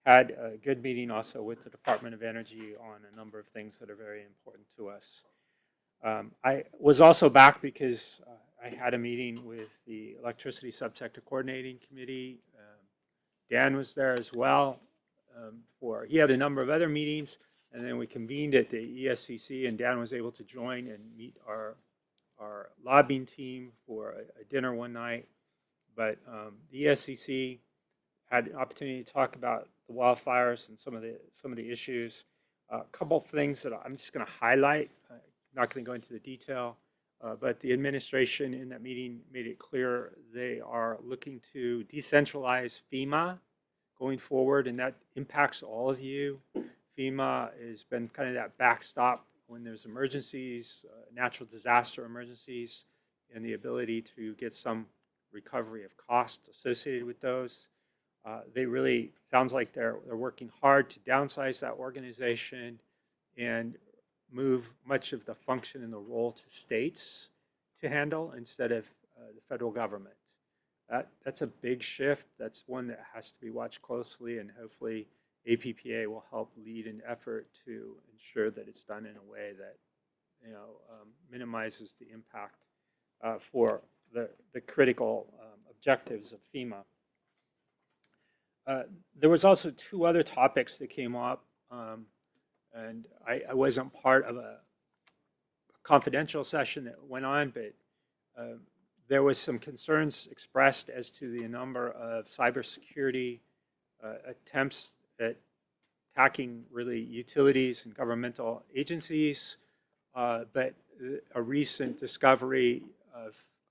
had a good meeting also with the Department of Energy on a number of things that are very important to us. I was also back because I had a meeting with the Electricity Subsector Coordinating Committee. Dan was there as well. He had a number of other meetings, and then we convened at the ESCC, and Dan was able to join and meet our lobbying team for a dinner one night. But the ESCC had an opportunity to talk about the wildfires and some of the issues. A couple of things that I'm just going to highlight. I'm not going to go into the detail, but the administration in that meeting made it clear they are looking to decentralize FEMA going forward, and that impacts all of you. FEMA has been kind of that backstop when there's emergencies, natural disaster emergencies, and the ability to get some recovery of cost associated with those. They really, sounds like they're working hard to downsize that organization and move much of the function and the role to states to handle instead of the federal government. That's a big shift. That's one that has to be watched closely, and hopefully APPA will help lead an effort to ensure that it's done in a way that minimizes the impact for the critical objectives of FEMA. There was also two other topics that came up, and I wasn't part of a confidential session that went on, but there was some concerns expressed as to the number of cybersecurity attempts at attacking really utilities and governmental agencies, but a recent discovery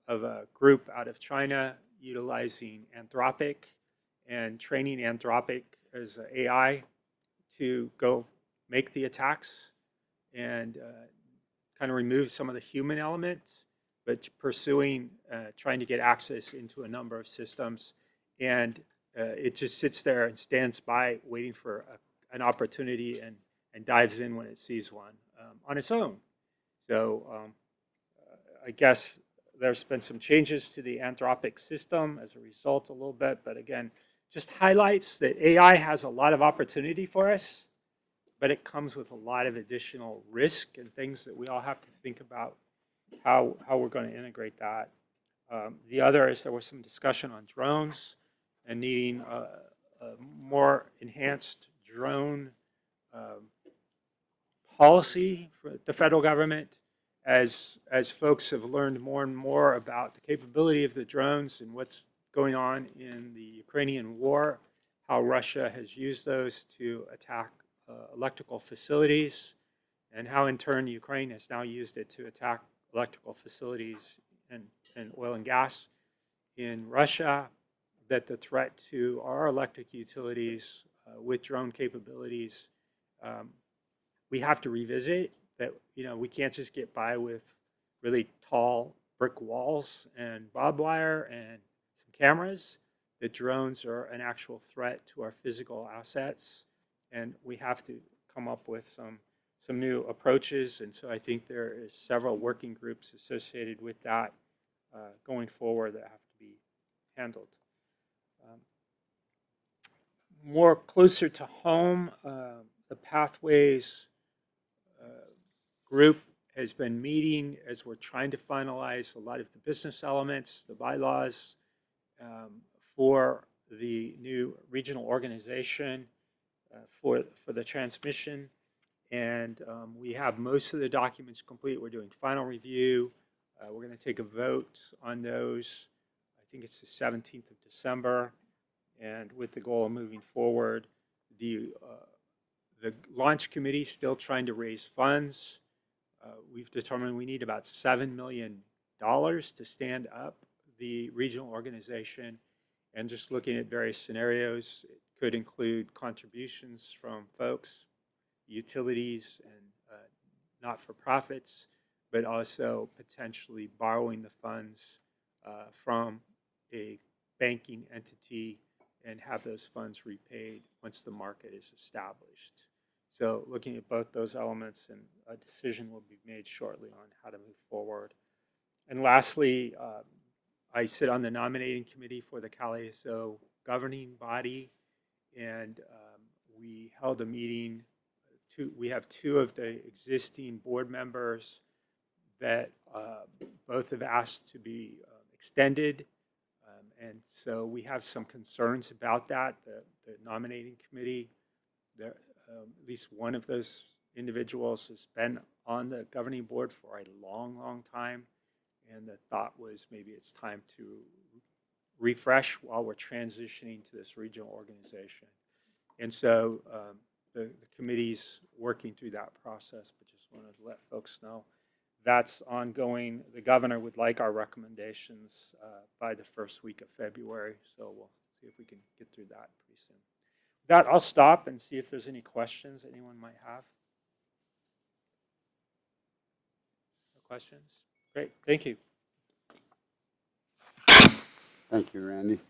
of a group out of China utilizing Anthropic and training Anthropic as AI to go make the attacks and kind of remove some of the human elements, but pursuing, trying to get access into a number of systems. And it just sits there and stands by waiting for an opportunity and dives in when it sees one on its own. So I guess there's been some changes to the Anthropic system as a result a little bit, but again, just highlights that AI has a lot of opportunity for us, but it comes with a lot of additional risk and things that we all have to think about how we're going to integrate that. The other is there was some discussion on drones and needing a more enhanced drone policy for the federal government as folks have learned more and more about the capability of the drones and what's going on in the Ukrainian war, how Russia has used those to attack electrical facilities, and how in turn Ukraine has now used it to attack electrical facilities and oil and gas in Russia, that the threat to our electric utilities with drone capabilities, we have to revisit that. We can't just get by with really tall brick walls and barbed wire and some cameras. The drones are an actual threat to our physical assets, and we have to come up with some new approaches. And so I think there is several working groups associated with that going forward that have to be handled. More closer to home, the Pathways group has been meeting as we're trying to finalize a lot of the business elements, the bylaws for the new regional organization for the transmission. And we have most of the documents complete. We're doing final review. We're going to take a vote on those. I think it's the 17th of December. And with the goal of moving forward, the launch committee is still trying to raise funds. We've determined we need about $7 million to stand up the regional organization. And just looking at various scenarios, it could include contributions from folks, utilities, and not-for-profits, but also potentially borrowing the funds from a banking entity and have those funds repaid once the market is established. So looking at both those elements, and a decision will be made shortly on how to move forward. And lastly, I sit on the nominating committee for the CalISO governing body, and we held a meeting. We have two of the existing board members that both have asked to be extended. And so we have some concerns about that. The nominating committee, at least one of those individuals has been on the governing board for a long, long time. And the thought was maybe it's time to refresh while we're transitioning to this regional organization. And so the committee's working through that process, but just wanted to let folks know that's ongoing. The governor would like our recommendations by the first week of February, so we'll see if we can get through that pretty soon. With that, I'll stop and see if there's any questions anyone might have. No questions? Great, thank you. Thank you, Randy.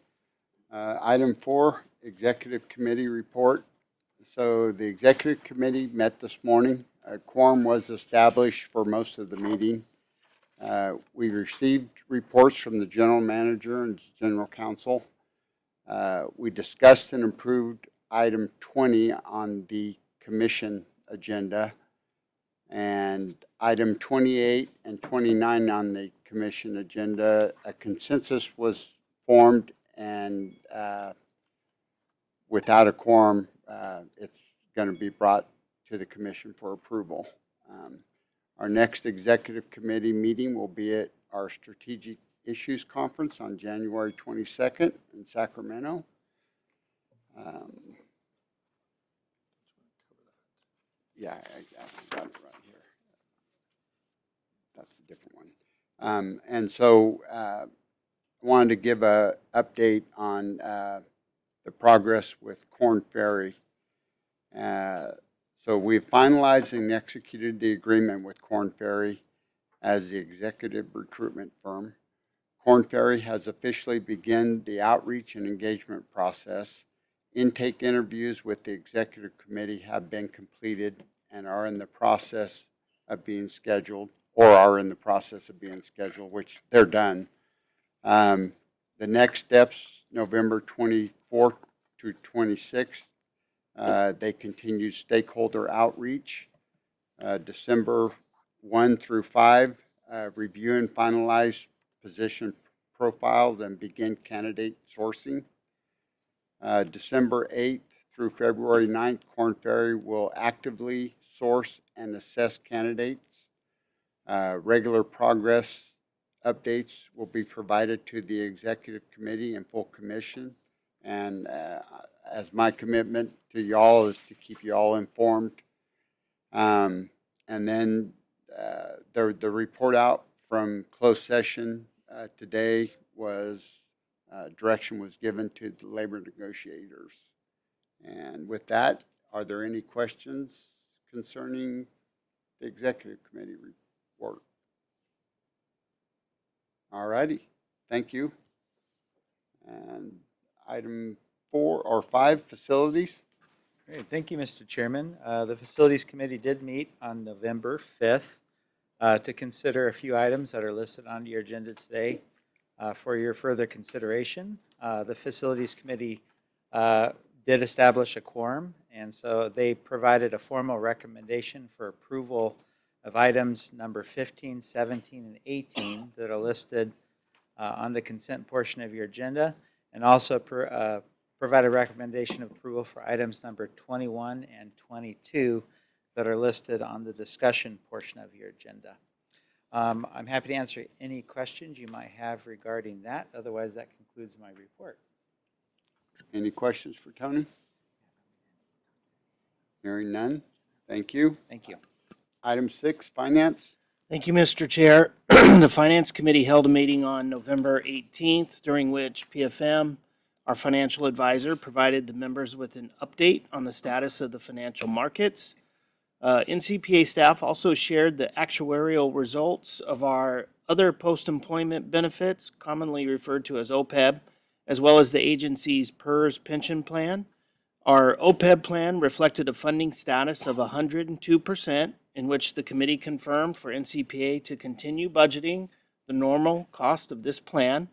Item 4, Executive Committee report. So the Executive Committee met this morning. A quorum was established for most of the meeting. We received reports from the General Manager and General Counsel. We discussed and approved item 20 on the Commission agenda, and item 28 and 29 on the Commission agenda. A consensus was formed, and without a quorum, it's going to be brought to the Commission for approval. Our next Executive Committee meeting will be at our Strategic Issues Conference on January 22nd in Sacramento. Yeah, I got it right here. That's a different one. And so I wanted to give an update on the progress with Korn Ferry. So we've finalized and executed the agreement with Korn Ferry as the executive recruitment firm. Korn Ferry has officially begun the outreach and engagement process. Intake interviews with the executive committee have been completed and are in the process of being scheduled, which they're done. The next steps, November 24th to 26th, they continued stakeholder outreach. December 1 through 5, review and finalize position profiles and begin candidate sourcing. December 8th through February 9th, Korn Ferry will actively source and assess candidates. Regular progress updates will be provided to the executive committee and full commission. And as my commitment to y'all is to keep you all informed. And then the report out from closed session today was direction was given to the labor negotiators. And with that, are there any questions concerning the executive committee report? All righty, thank you. And item 4 or 5, facilities. Great. Thank you, Mr. Chairman. The Facilities Committee did meet on November 5th to consider a few items that are listed on your agenda today for your further consideration. The Facilities Committee did establish a quorum, and so they provided a formal recommendation for approval of items number 15, 17, and 18 that are listed on the consent portion of your agenda, and also provide a recommendation of approval for items number 21 and 22 that are listed on the discussion portion of your agenda. I'm happy to answer any questions you might have regarding that. Otherwise, that concludes my report. Any questions for Tony? Hearing none. Thank you. Thank you. Item 6, finance. Thank you, Mr. Chair. The Finance Committee held a meeting on November 18th, during which PFM, our financial advisor, provided the members with an update on the status of the financial markets. NCPA staff also shared the actuarial results of our other post-employment benefits, commonly referred to as OPEB, as well as the agency's PERS pension plan. Our OPEB plan reflected a funding status of 102%, in which the committee confirmed for NCPA to continue budgeting the normal cost of this plan.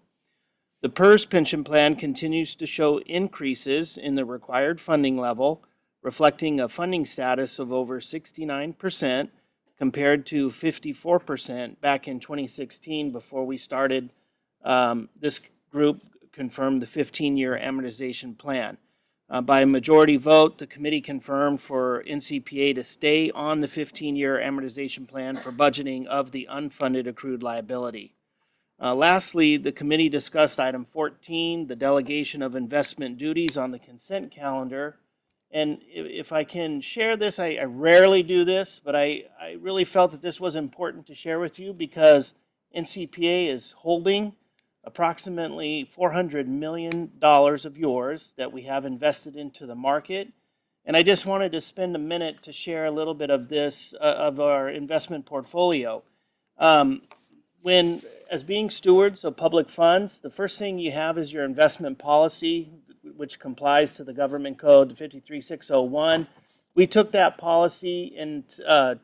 The PERS pension plan continues to show increases in the required funding level, reflecting a funding status of over 69% compared to 54% back in 2016 before we started. This group confirmed the 15-year amortization plan. By a majority vote, the committee confirmed for NCPA to stay on the 15-year amortization plan for budgeting of the unfunded accrued liability. Lastly, the committee discussed item 14, the delegation of investment duties on the consent calendar. And if I can share this, I rarely do this, but I really felt that this was important to share with you because NCPA is holding approximately $400 million of yours that we have invested into the market. And I just wanted to spend a minute to share a little bit of this, of our investment portfolio. As being stewards of public funds, the first thing you have is your investment policy, which complies to the government code, the 53601. We took that policy and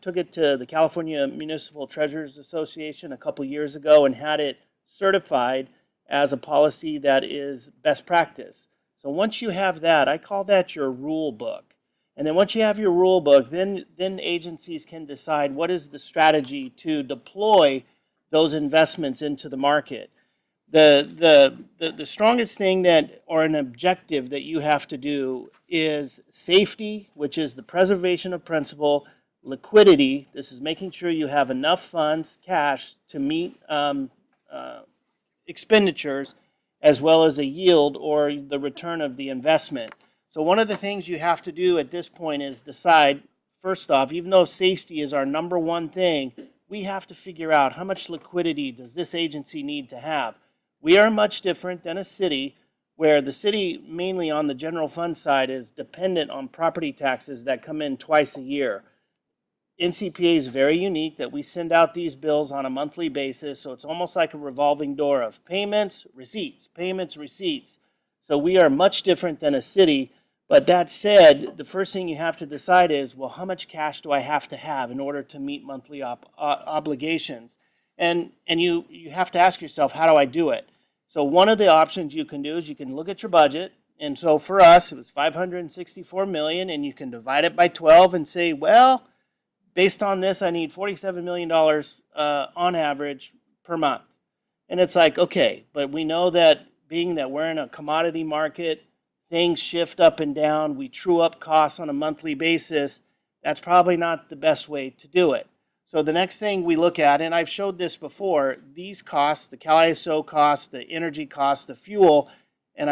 took it to the California Municipal Treasurers Association a couple years ago and had it certified as a policy that is best practice. So once you have that, I call that your rule book. And then once you have your rule book, then agencies can decide what is the strategy to deploy those investments into the market. The strongest thing that, or an objective that you have to do is safety, which is the preservation of principal, liquidity. This is making sure you have enough funds, cash, to meet expenditures, as well as a yield or the return of the investment. So one of the things you have to do at this point is decide, first off, even though safety is our number one thing, we have to figure out how much liquidity does this agency need to have. We are much different than a city, where the city, mainly on the general fund side, is dependent on property taxes that come in twice a year. NCPA is very unique that we send out these bills on a monthly basis, so it's almost like a revolving door of payments, receipts, payments, receipts. So we are much different than a city. But that said, the first thing you have to decide is, well, how much cash do I have to have in order to meet monthly obligations? And you have to ask yourself, how do I do it? So one of the options you can do is you can look at your budget. And so for us, it was $564 million, and you can divide it by 12 and say, well, based on this, I need $47 million on average per month. And it's like, okay, but we know that being that we're in a commodity market, things shift up and down, we true up costs on a monthly basis, that's probably not the best way to do it. So the next thing we look at, and I've showed this before, these costs, the CalISO costs, the energy costs, the fuel, and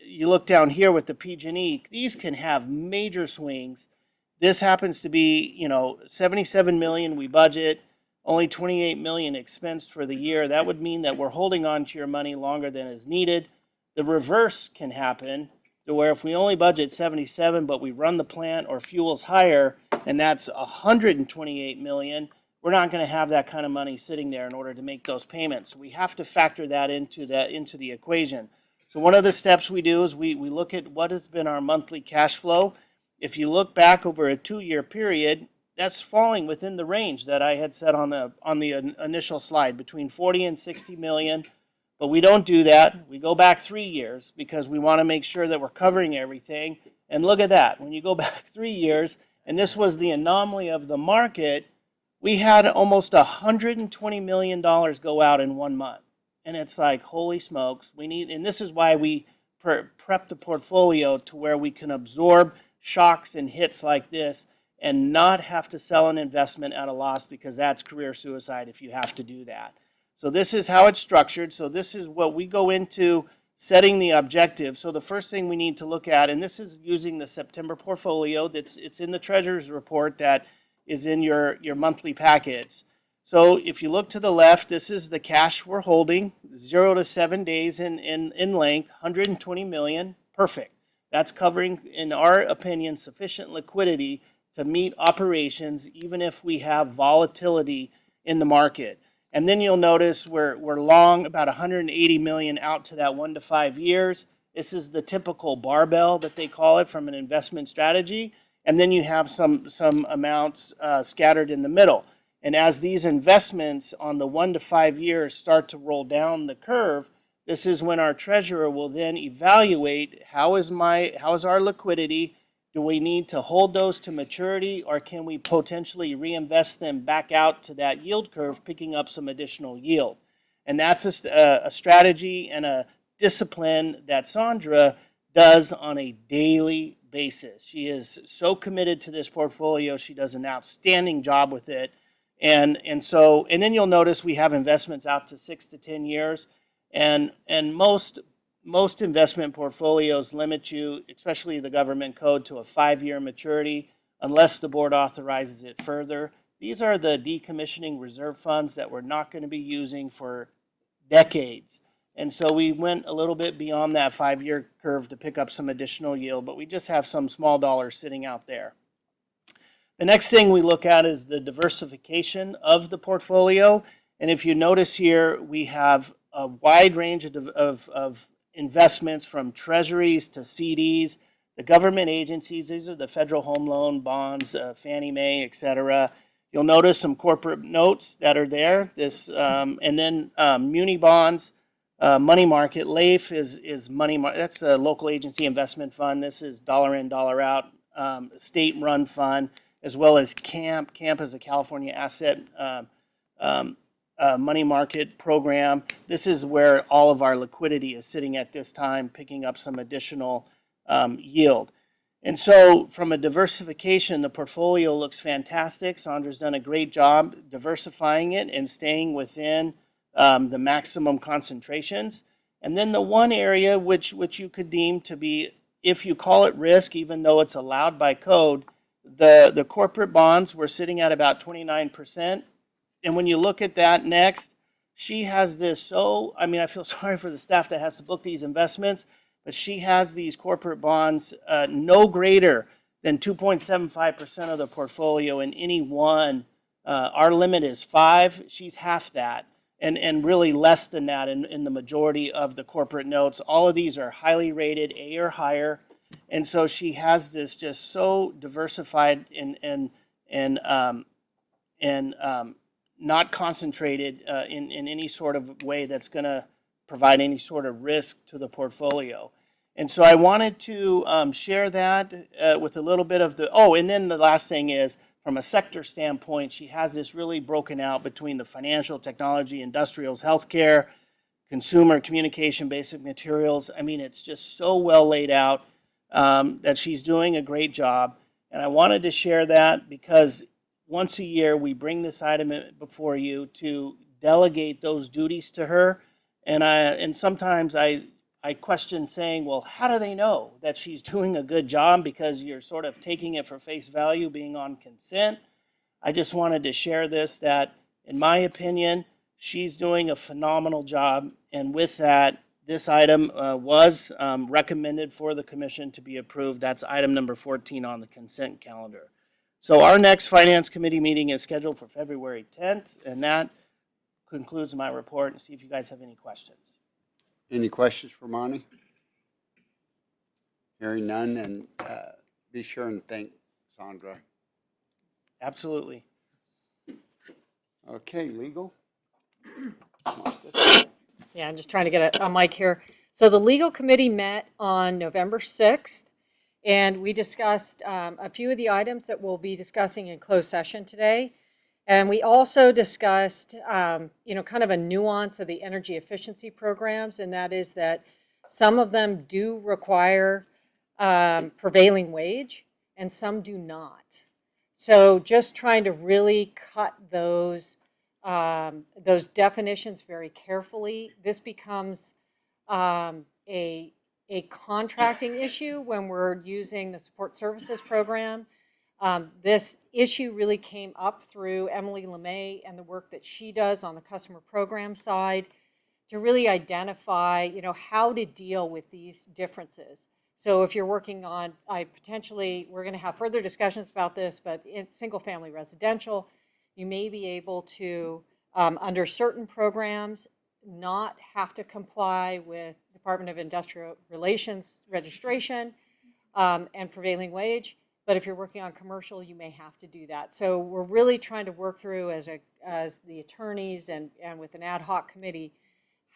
you look down here with the PG&E, these can have major swings. This happens to be, $77 million we budget, only $28 million expensed for the year. That would mean that we're holding on to your money longer than is needed. The reverse can happen, to where if we only budget 77, but we run the plant or fuel's higher, and that's $128 million, we're not going to have that kind of money sitting there in order to make those payments. We have to factor that into the equation. So one of the steps we do is we look at what has been our monthly cash flow. If you look back over a 2-year period, that's falling within the range that I had set on the initial slide, between 40 and 60 million. But we don't do that. We go back 3 years because we want to make sure that we're covering everything. And look at that. When you go back 3 years, and this was the anomaly of the market, we had almost $120 million go out in 1 month. And it's like, holy smokes, and this is why we prep the portfolio to where we can absorb shocks and hits like this and not have to sell an investment at a loss, because that's career suicide if you have to do that. So this is how it's structured. So this is what we go into setting the objective. So the first thing we need to look at, and this is using the September portfolio, it's in the treasurer's report that is in your monthly packets. So if you look to the left, this is the cash we're holding, 0 to 7 days in length, 120 million, perfect. That's covering, in our opinion, sufficient liquidity to meet operations, even if we have volatility in the market. And then you'll notice we're long about 180 million out to that 1 to 5 years. This is the typical barbell that they call it from an investment strategy. And then you have some amounts scattered in the middle. And as these investments on the 1 to 5 years start to roll down the curve, this is when our treasurer will then evaluate how is our liquidity. Do we need to hold those to maturity, or can we potentially reinvest them back out to that yield curve, picking up some additional yield? And that's a strategy and a discipline that Sandra does on a daily basis. She is so committed to this portfolio. She does an outstanding job with it. And then you'll notice we have investments out to 6 to 10 years. And most investment portfolios limit you, especially the government code, to a 5-year maturity unless the board authorizes it further. These are the decommissioning reserve funds that we're not going to be using for decades. And so we went a little bit beyond that 5-year curve to pick up some additional yield, but we just have some small dollars sitting out there. The next thing we look at is the diversification of the portfolio. And if you notice here, we have a wide range of investments from treasuries to CDs, the government agencies. These are the federal home loan bonds, Fannie Mae, et cetera. You'll notice some corporate notes that are there. And then muni bonds, money market. LAIF is money market. That's the local agency investment fund. This is dollar in, dollar out, state-run fund, as well as CAMP. CAMP is a California asset money market program. This is where all of our liquidity is sitting at this time, picking up some additional yield. And so from a diversification, the portfolio looks fantastic. Sandra's done a great job diversifying it and staying within the maximum concentrations. And then the one area which you could deem to be, if you call it risk, even though it's allowed by code, the corporate bonds were sitting at about 29%. And when you look at that next, she has this, I feel sorry for the staff that has to book these investments, but she has these corporate bonds no greater than 2.75% of the portfolio in any one. Our limit is 5. She's half that, and really less than that in the majority of the corporate notes. All of these are highly rated, A or higher. And so she has this just so diversified and not concentrated in any sort of way that's going to provide any sort of risk to the portfolio. And so I wanted to share that with a little bit of and then the last thing is, from a sector standpoint, she has this really broken out between the financial, technology, industrials, healthcare, consumer, communication, basic materials. I mean, it's just so well laid out that she's doing a great job. And I wanted to share that because once a year we bring this item before you to delegate those duties to her. And sometimes I question saying, well, how do they know that she's doing a good job? Because you're sort of taking it for face value, being on consent. I just wanted to share this, that in my opinion, she's doing a phenomenal job. And with that, this item was recommended for the commission to be approved. That's item number 14 on the consent calendar. So our next Finance Committee meeting is scheduled for February 10th, and that concludes my report. And see if you guys have any questions. Any questions for Monty? Hearing none, and be sure and thank Sandra. Absolutely. Okay, legal? Yeah, I'm just trying to get a mic here. So the legal committee met on November 6th, and we discussed a few of the items that we'll be discussing in closed session today. And we also discussed, kind of a nuance of the energy efficiency programs, and that is that some of them do require prevailing wage, and some do not. So just trying to really cut those definitions very carefully. This becomes a contracting issue when we're using the support services program. This issue really came up through Emily LeMay and the work that she does on the customer program side to really identify, how to deal with these differences. So if you're working on, we're going to have further discussions about this, but in single-family residential, you may be able to, under certain programs, not have to comply with Department of Industrial Relations registration and prevailing wage. But if you're working on commercial, you may have to do that. So we're really trying to work through as the attorneys and with an ad hoc committee,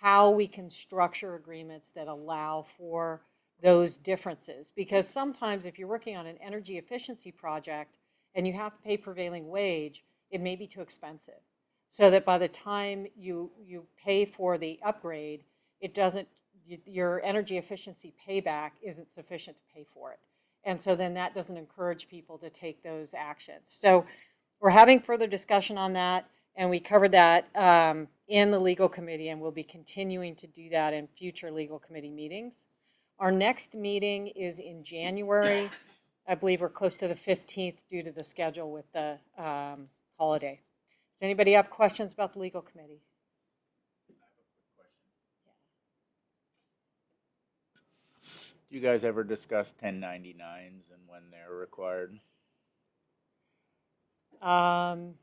how we can structure agreements that allow for those differences. Because sometimes if you're working on an energy efficiency project and you have to pay prevailing wage, it may be too expensive. So that by the time you pay for the upgrade, it doesn't, your energy efficiency payback isn't sufficient to pay for it. And so then that doesn't encourage people to take those actions. So we're having further discussion on that, and we covered that in the legal committee, and we'll be continuing to do that in future legal committee meetings. Our next meeting is in January. I believe we're close to the 15th due to the schedule with the holiday. Does anybody have questions about the legal committee? Do you guys ever discuss 1099s and when they're required? I'm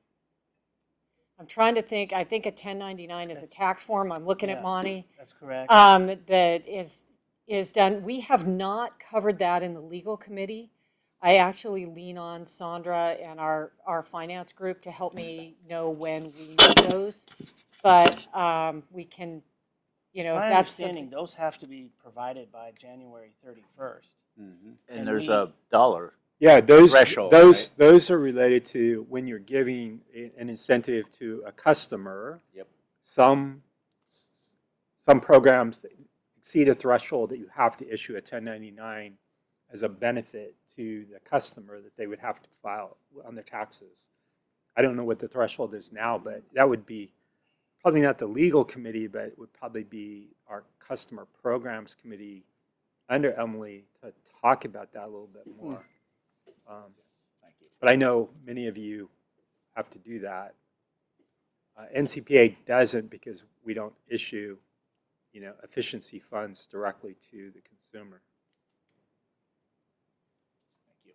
trying to think. I think a 1099 is a tax form. I'm looking at Yeah. Monty. That's correct. That is done. We have not covered that in the legal committee. I actually lean on Sandra and our finance group to help me know when we need those. But we can, if My that's understanding, something. those have to be provided by January 31st. And And there's we- a dollar. Yeah, Threshold, those are related to when you're giving an incentive to a customer. Yep. Some programs that exceed a threshold that you have to issue a 1099 as a benefit to the customer that they would have to file on their taxes. I don't know what the threshold is now, but that would be probably not the legal committee, but it would probably be our customer programs committee under Emily to talk about that a little bit more. Thank you. But I know many of you have to do that. NCPA doesn't because we don't issue, efficiency funds directly to the consumer. Thank you.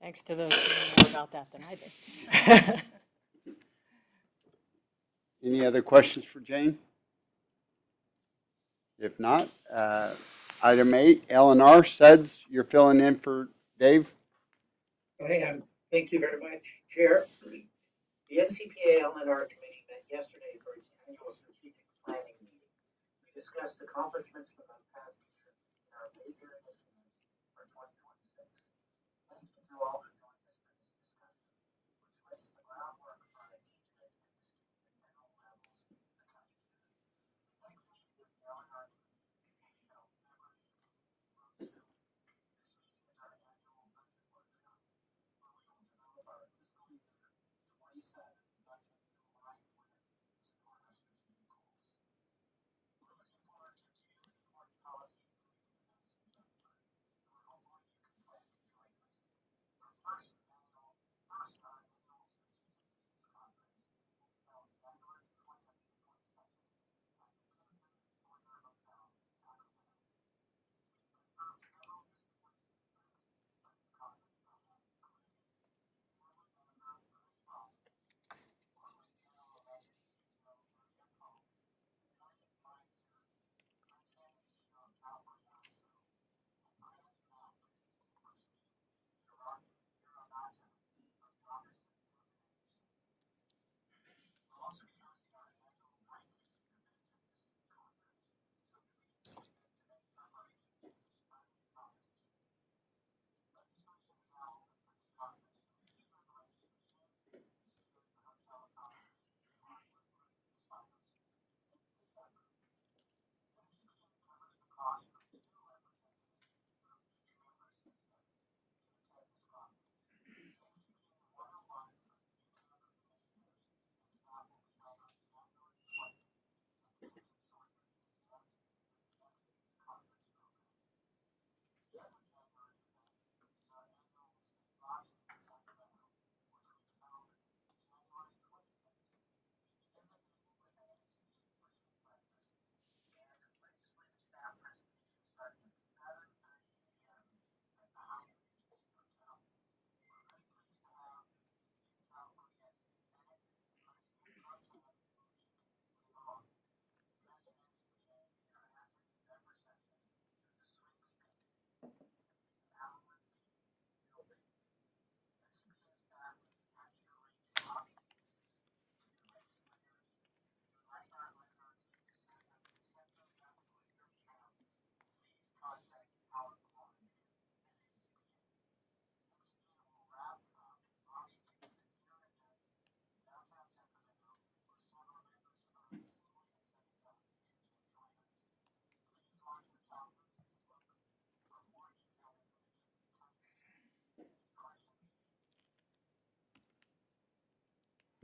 Thanks to those who know more about that than I did. Any other questions for Jane? If not, item 8, L&R, Suds, you're filling in for Dave? Hey, thank you very much, Chair. The NCPA L&R Committee met yesterday for its annual strategic planning meeting. We discussed accomplishments from the past year and our major initiatives for 2026. Thank you to all who joined us for this discussion, which lays the groundwork for our engagement at the state and federal levels in the coming year. The next meeting of the L&R Committee will be held February 18th in Roseville. This meeting is our annual budget workshop, where we will develop our fiscal year 27 budget to align with and support our strategic goals. We're looking forward to 2 important policy and committee events in January, where hopefully you can plan to join us. Our first annual strategic issues conference will be held January 20th to 22nd at the Clinton Sawyer Hotel in Sacramento. We've confirmed several distinguished speakers for this conference event, including the Assembly Member Bruce Rogers,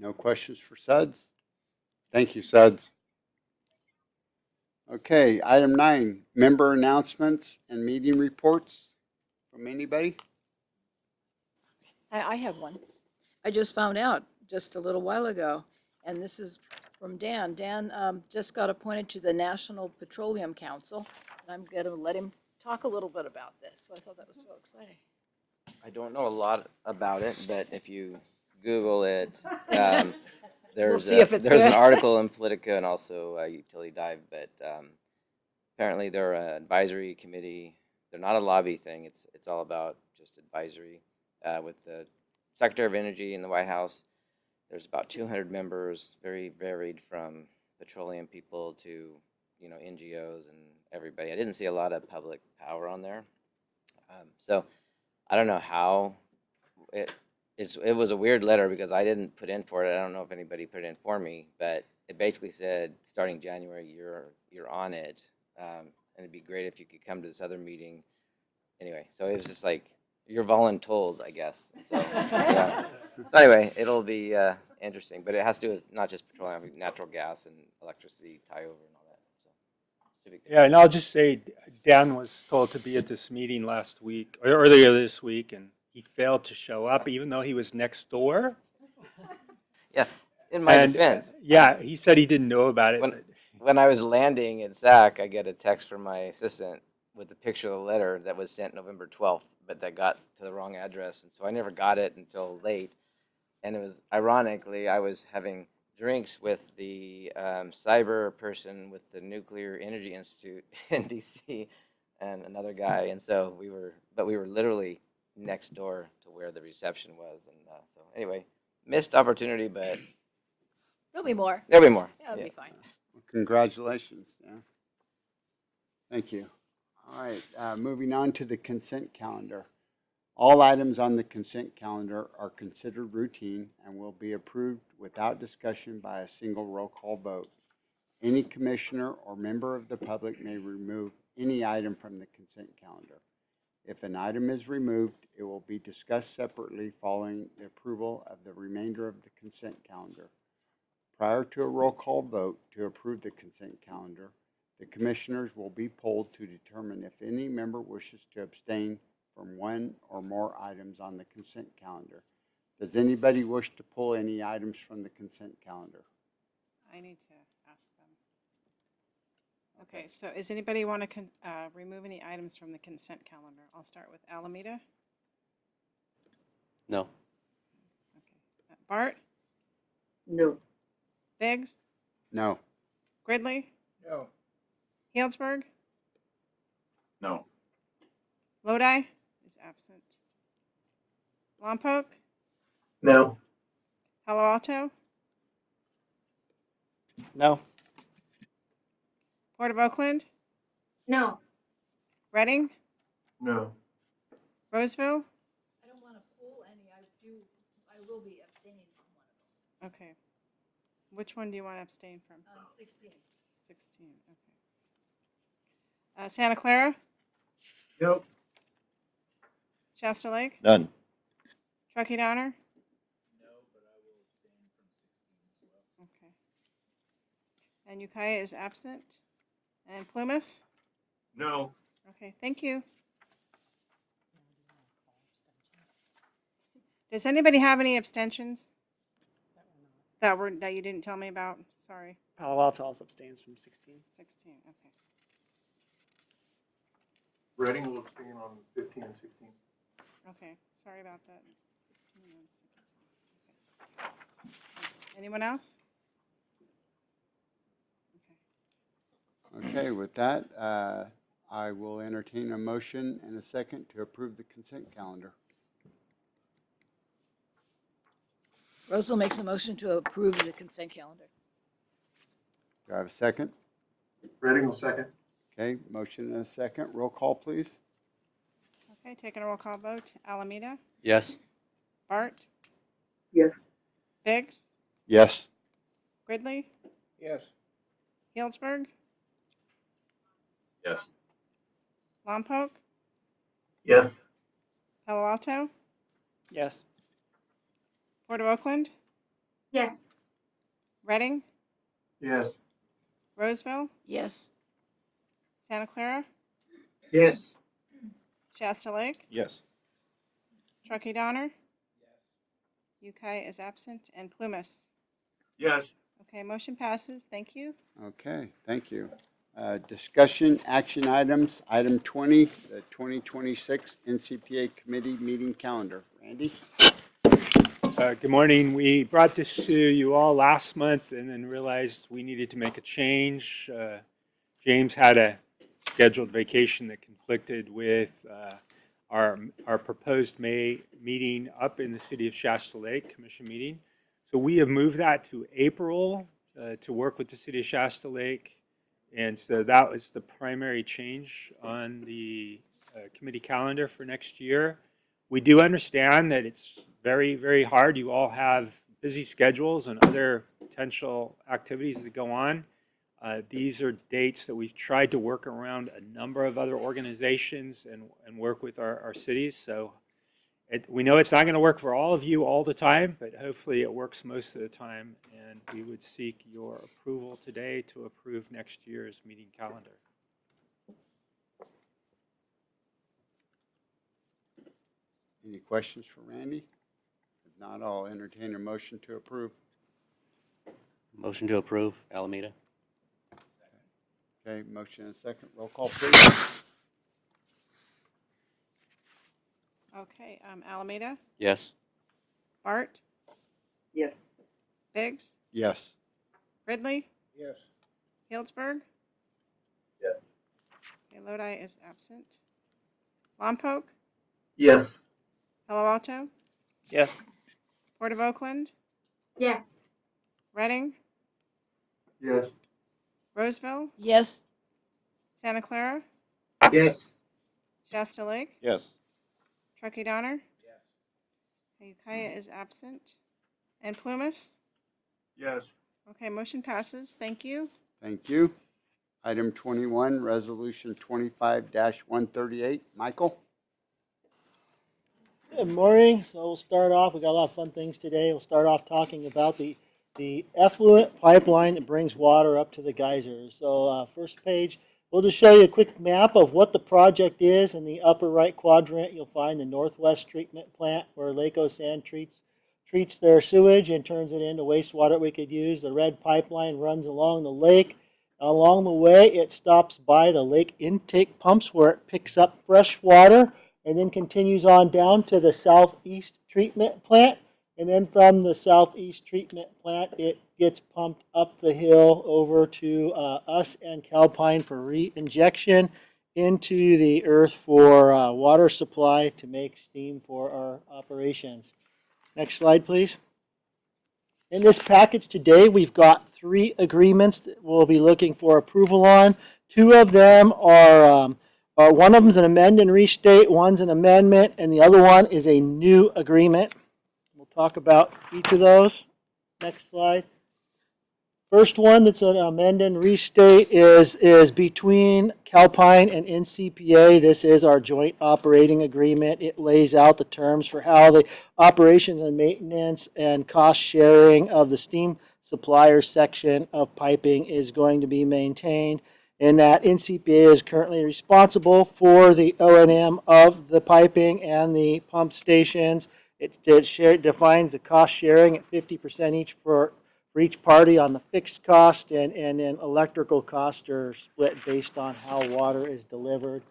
No questions for Suds? Thank you, Suds. Okay, item 9, member announcements and meeting reports from anybody? I have one. I just found out just a little while ago, and this is from Dan. Dan just got appointed to the National Petroleum Council. And I'm going to let him talk a little bit about this. So I thought that was so exciting. I don't know a lot about it, but if you Google it, there's see if it's there's an good. article in Politico and also Utility Dive. But apparently they're an advisory committee. They're not a lobby thing. It's all about just advisory with the Secretary of Energy in the White House. There's about 200 members, very varied from petroleum people to NGOs and everybody. I didn't see a lot of public power on there, so I don't know how it was a weird letter because I didn't put in for it. I don't know if anybody put it in for me, but it basically said starting January you're on it, and it'd be great if you could come to this other meeting. Anyway, so it was just like you're voluntold, I guess. So, yeah. So anyway, it'll be interesting, but it has to do with not just petroleum, natural gas and electricity tie over and all that. So should be good. Yeah, and I'll just say, Dan was told to be at this meeting last week, or earlier this week, and he failed to show up, even though he was next door. Yeah, in my And, defense, yeah, he said he didn't know about it. when but- when I was landing at SAC, I get a text from my assistant with the picture of the letter that was sent November 12th, but that got to the wrong address, and so I never got it until late. And it was ironically, I was having drinks with the cyber person with the Nuclear Energy Institute in DC and another guy, and so we were literally next door to where the reception was, and so anyway, missed opportunity, but There'll be more. there'll be more. Yeah, it'll Yeah. be fine. Well, congratulations. Yeah. Thank you. All right, moving on to the consent calendar. All items on the consent calendar are considered routine and will be approved without discussion by a single roll call vote. Any commissioner or member of the public may remove any item from the consent calendar. If an item is removed, it will be discussed separately following the approval of the remainder of the consent calendar. Prior to a roll call vote to approve the consent calendar, the commissioners will be polled to determine if any member wishes to abstain from one or more items on the consent calendar. Does anybody wish to pull any items from the consent calendar? I need to ask them. Okay, so does anybody want to remove any items from the consent calendar? I'll start with Alameda. No. Okay. Bart? No. Biggs? No. Gridley? No. Healdsburg? No. Lodi is absent. Lompoc? No. Palo Alto? No. Port of Oakland? No. Reading? No. Roseville? I don't want to pull any. I will be abstaining from one of Okay. Which one do you want to abstain from? them. 16. 16, okay. Santa Clara? Nope. Shasta Lake? None. Truckee Downer? Okay. And Ukiah is absent. And Plumas? No. Okay, thank you. Does anybody have any abstentions? That you didn't tell me about? Sorry. Palo Alto also abstains from 16. 16, okay. Reading will abstain on 15 and 16. Okay, sorry about that. 15 and 16. Okay. Anyone else? Okay. Okay, with that, I will entertain a motion and a second to approve the consent calendar. Rosal makes a motion to approve the consent calendar. Do I have a second? Reading will second. Okay, motion and a second. Roll call, please. Okay, taking a roll call vote. Alameda? Yes. Bart? Yes. Biggs? Yes. Gridley? Yes. Healdsburg? Yes. Lompoc? Yes. Palo Alto? Yes. Port of Oakland? Yes. Reading, Yes. Roseville, Yes. Santa Clara, Yes. Shasta Lake, Yes. Truckee Donner. Ukiah is absent, and Plumas. Yes. Okay, motion passes. Thank you. Okay, thank you. Discussion, action items, item 20, the 2026 NCPA Committee meeting calendar. Randy? Good morning. We brought this to you all last month and then realized we needed to make a change. James had a scheduled vacation that conflicted with our proposed May meeting up in the city of Shasta Lake, commission meeting. So we have moved that to April to work with the city of Shasta Lake. And so that was the primary change on the committee calendar for next year. We do understand that it's very, very hard. You all have busy schedules and other potential activities that go on. These are dates that we've tried to work around a number of other organizations and work with our cities. So we know it's not going to work for all of you all the time, but hopefully it works most of the time. And we would seek your approval today to approve next year's meeting calendar. Any questions for Randy? If not, I'll entertain a motion to approve. Motion to approve, Alameda. Okay, motion and second. Roll call, please. Okay, Alameda, Yes. Bart, Yes. Biggs, Yes. Ridley, Yes. Healdsburg. Yes. Okay, Lodi is absent. Lompoc, Yes. Palo Alto, Yes. Port of Oakland, Yes. Reading, Yes. Roseville, Yes. Santa Clara, Yes. Shasta Lake, Yes. Truckee Donner. Ukiah is absent. And Plumas. Yes. Okay, motion passes. Thank you. Thank you. Item 21, Resolution 25-138. Michael? Good morning. So we'll start off. We got a lot of fun things today. We'll start off talking about the effluent pipeline that brings water up to the geysers. So first page, we'll just show you a quick map of what the project is. In the upper right quadrant, you'll find the Northwest Treatment Plant where Lake Osan treats their sewage and turns it into wastewater we could use. The red pipeline runs along the lake. Along the way, it stops by the lake intake pumps where it picks up fresh water and then continues on down to the southeast treatment plant. And then from the southeast treatment plant, it gets pumped up the hill over to us and Calpine for re-injection into the earth for water supply to make steam for our operations. Next slide, please. In this package today, we've got 3 agreements that we'll be looking for approval on. 2 of them are one of them is an amend and restate, one's an amendment, and the other one is a new agreement. We'll talk about each of those. Next slide. First one that's an amend and restate is between Calpine and NCPA. This is our joint operating agreement. It lays out the terms for how the operations and maintenance and cost sharing of the steam supplier section of piping is going to be maintained, and that NCPA is currently responsible for the O&M of the piping and the pump stations. It defines the cost sharing at 50% each for each party on the fixed cost, and then electrical costs are split based on how water is delivered.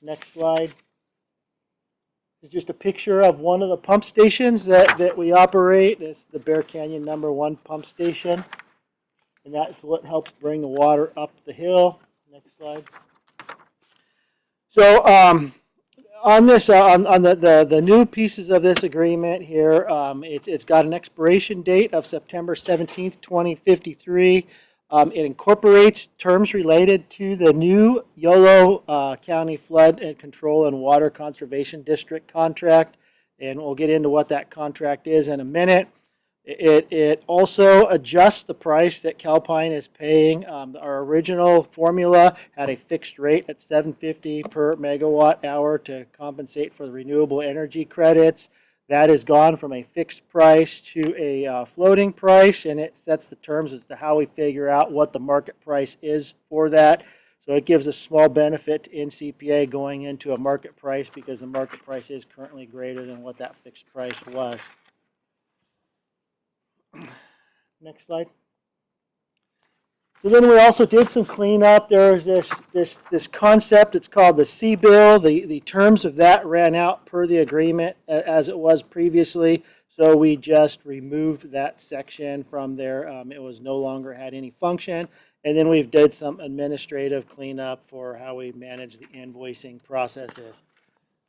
Next slide. This is just a picture of one of the pump stations that we operate. This is the Bear Canyon #1 pump station, and that's what helps bring the water up the hill. Next slide. So on this, on the new pieces of this agreement here, it's got an expiration date of September 17th, 2053. It incorporates terms related to the new Yolo County Flood and Control and Water Conservation District contract, and we'll get into what that contract is in a minute. It also adjusts the price that Calpine is paying. Our original formula had a fixed rate at $7.50 per megawatt hour to compensate for the renewable energy credits. That has gone from a fixed price to a floating price, and it sets the terms as to how we figure out what the market price is for that. So it gives a small benefit to NCPA going into a market price because the market price is currently greater than what that fixed price was. Next slide. So then we also did some cleanup. There's this concept. It's called the C-bill. The terms of that ran out per the agreement as it was previously. So we just removed that section from there. It was no longer had any function. And then we've did some administrative cleanup for how we manage the invoicing processes.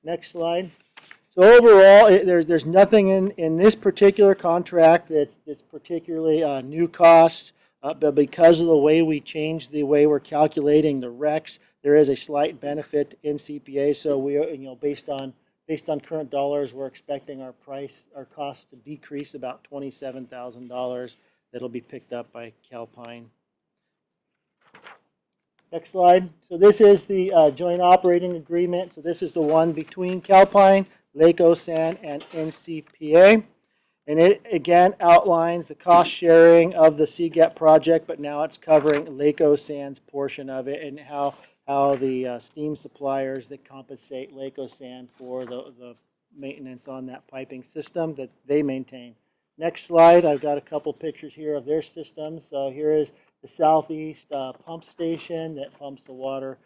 Next slide. So overall, there's nothing in this particular contract that's particularly new cost. But because of the way we changed the way we're calculating the RECs, there is a slight benefit to NCPA. So we are, based on current dollars, we're expecting our cost to decrease about $27,000. That'll be picked up by Calpine. Next slide. So this is the joint operating agreement. So this is the one between Calpine, Lake Osan, and NCPA. And it, again, outlines the cost sharing of the CGEP project, but now it's covering Lake Osan's portion of it and how the steam suppliers that compensate Lake Osan for the maintenance on that piping system that they maintain. Next slide, I've got a couple pictures here of their systems. So here is the southeast pump station that pumps the water,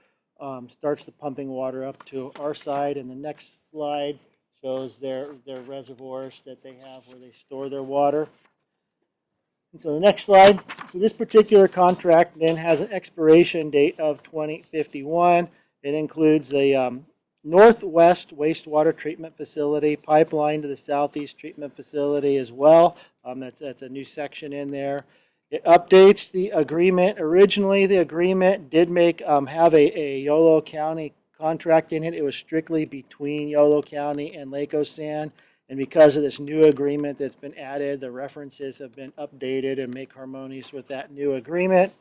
starts the pumping water up to our side. And the next slide shows their reservoirs that they have where they store their water. And so the next slide, so this particular contract then has an expiration date of 2051. It includes the northwest wastewater treatment facility, pipeline to the southeast treatment facility as well. That's a new section in there. It updates the agreement. Originally, the agreement did have a Yolo County contract in it. It was strictly between Yolo County and Lake Osan. And because of this new agreement that's been added, the references have been updated and make harmonious with that new agreement.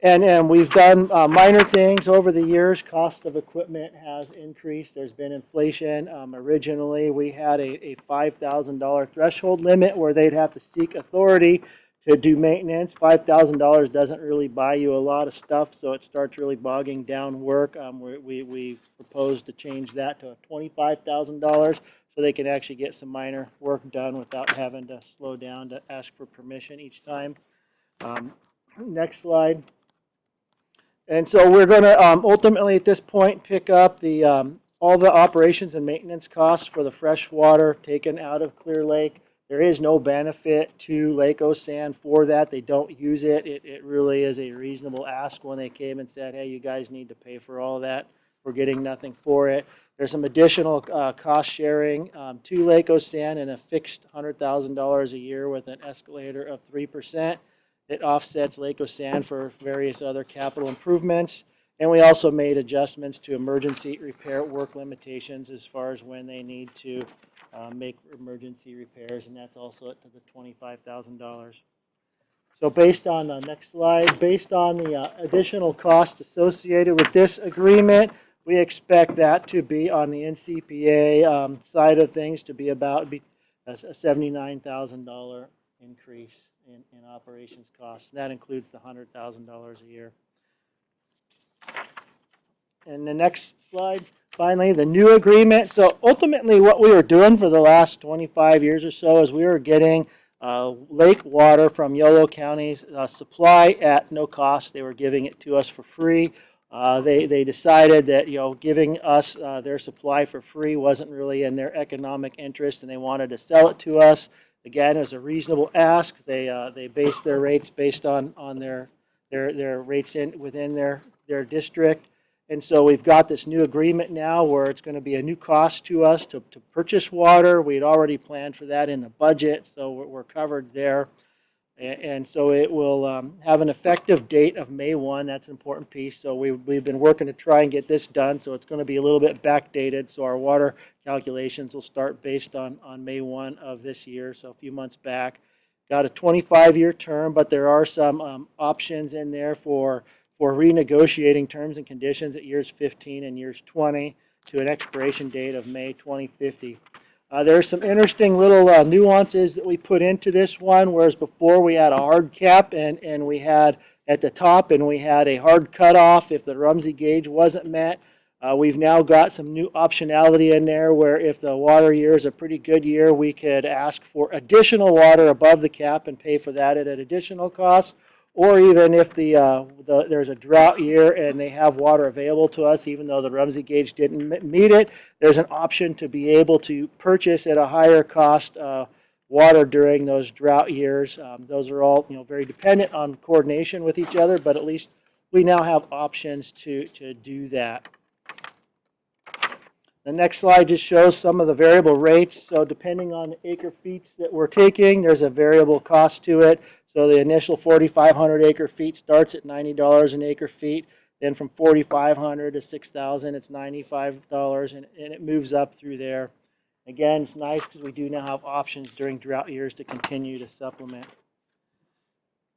And we've done minor things over the years. Cost of equipment has increased. There's been inflation. Originally, we had a $5,000 threshold limit where they'd have to seek authority to do maintenance. $5,000 doesn't really buy you a lot of stuff, so it starts really bogging down work. We proposed to change that to $25,000 so they can actually get some minor work done without having to slow down to ask for permission each time. Next slide. And so we're going to ultimately at this point pick up the all the operations and maintenance costs for the fresh water taken out of Clear Lake. There is no benefit to Lake Osan for that. They don't use it. It really is a reasonable ask when they came and said, hey, you guys need to pay for all that. We're getting nothing for it. There's some additional cost sharing to Lake Osan and a fixed $100,000 a year with an escalator of 3%. It offsets Lake Osan for various other capital improvements. And we also made adjustments to emergency repair work limitations as far as when they need to make emergency repairs, and that's also up to the $25,000. So based on the next slide, based on the additional costs associated with this agreement, we expect that to be on the NCPA side of things to be about a $79,000 increase in operations costs. And that includes the $100,000 a year. And the next slide, finally, the new agreement. So ultimately what we were doing for the last 25 years or so is we were getting lake water from Yolo County's supply at no cost. They were giving it to us for free. They decided that giving us their supply for free wasn't really in their economic interest, and they wanted to sell it to us. Again, as a reasonable ask. They based their rates based on their rates within their district. And so we've got this new agreement now where it's going to be a new cost to us to purchase water. We'd already planned for that in the budget, so we're covered there. And so it will have an effective date of May 1. That's an important piece. So we've been working to try and get this done. So it's going to be a little bit backdated. So our water calculations will start based on May 1 of this year, so a few months back. Got a 25-year term, but there are some options in there for renegotiating terms and conditions at years 15 and years 20 to an expiration date of May 2050. There's some interesting little nuances that we put into this one, whereas before we had a hard cap and we had at the top and we had a hard cutoff if the Rumsey gauge wasn't met. We've now got some new optionality in there where if the water year is a pretty good year, we could ask for additional water above the cap and pay for that at an additional cost. Or even if there's a drought year and they have water available to us, even though the Rumsey gauge didn't meet it, there's an option to be able to purchase at a higher cost water during those drought years. Those are all very dependent on coordination with each other, but at least we now have options to do that. The next slide just shows some of the variable rates. So depending on the acre feet that we're taking, there's a variable cost to it. So the initial 4,500 acre feet starts at $90 an acre feet. Then from 4,500 to 6,000, it's $95, and it moves up through there. Again, it's nice because we do now have options during drought years to continue to supplement.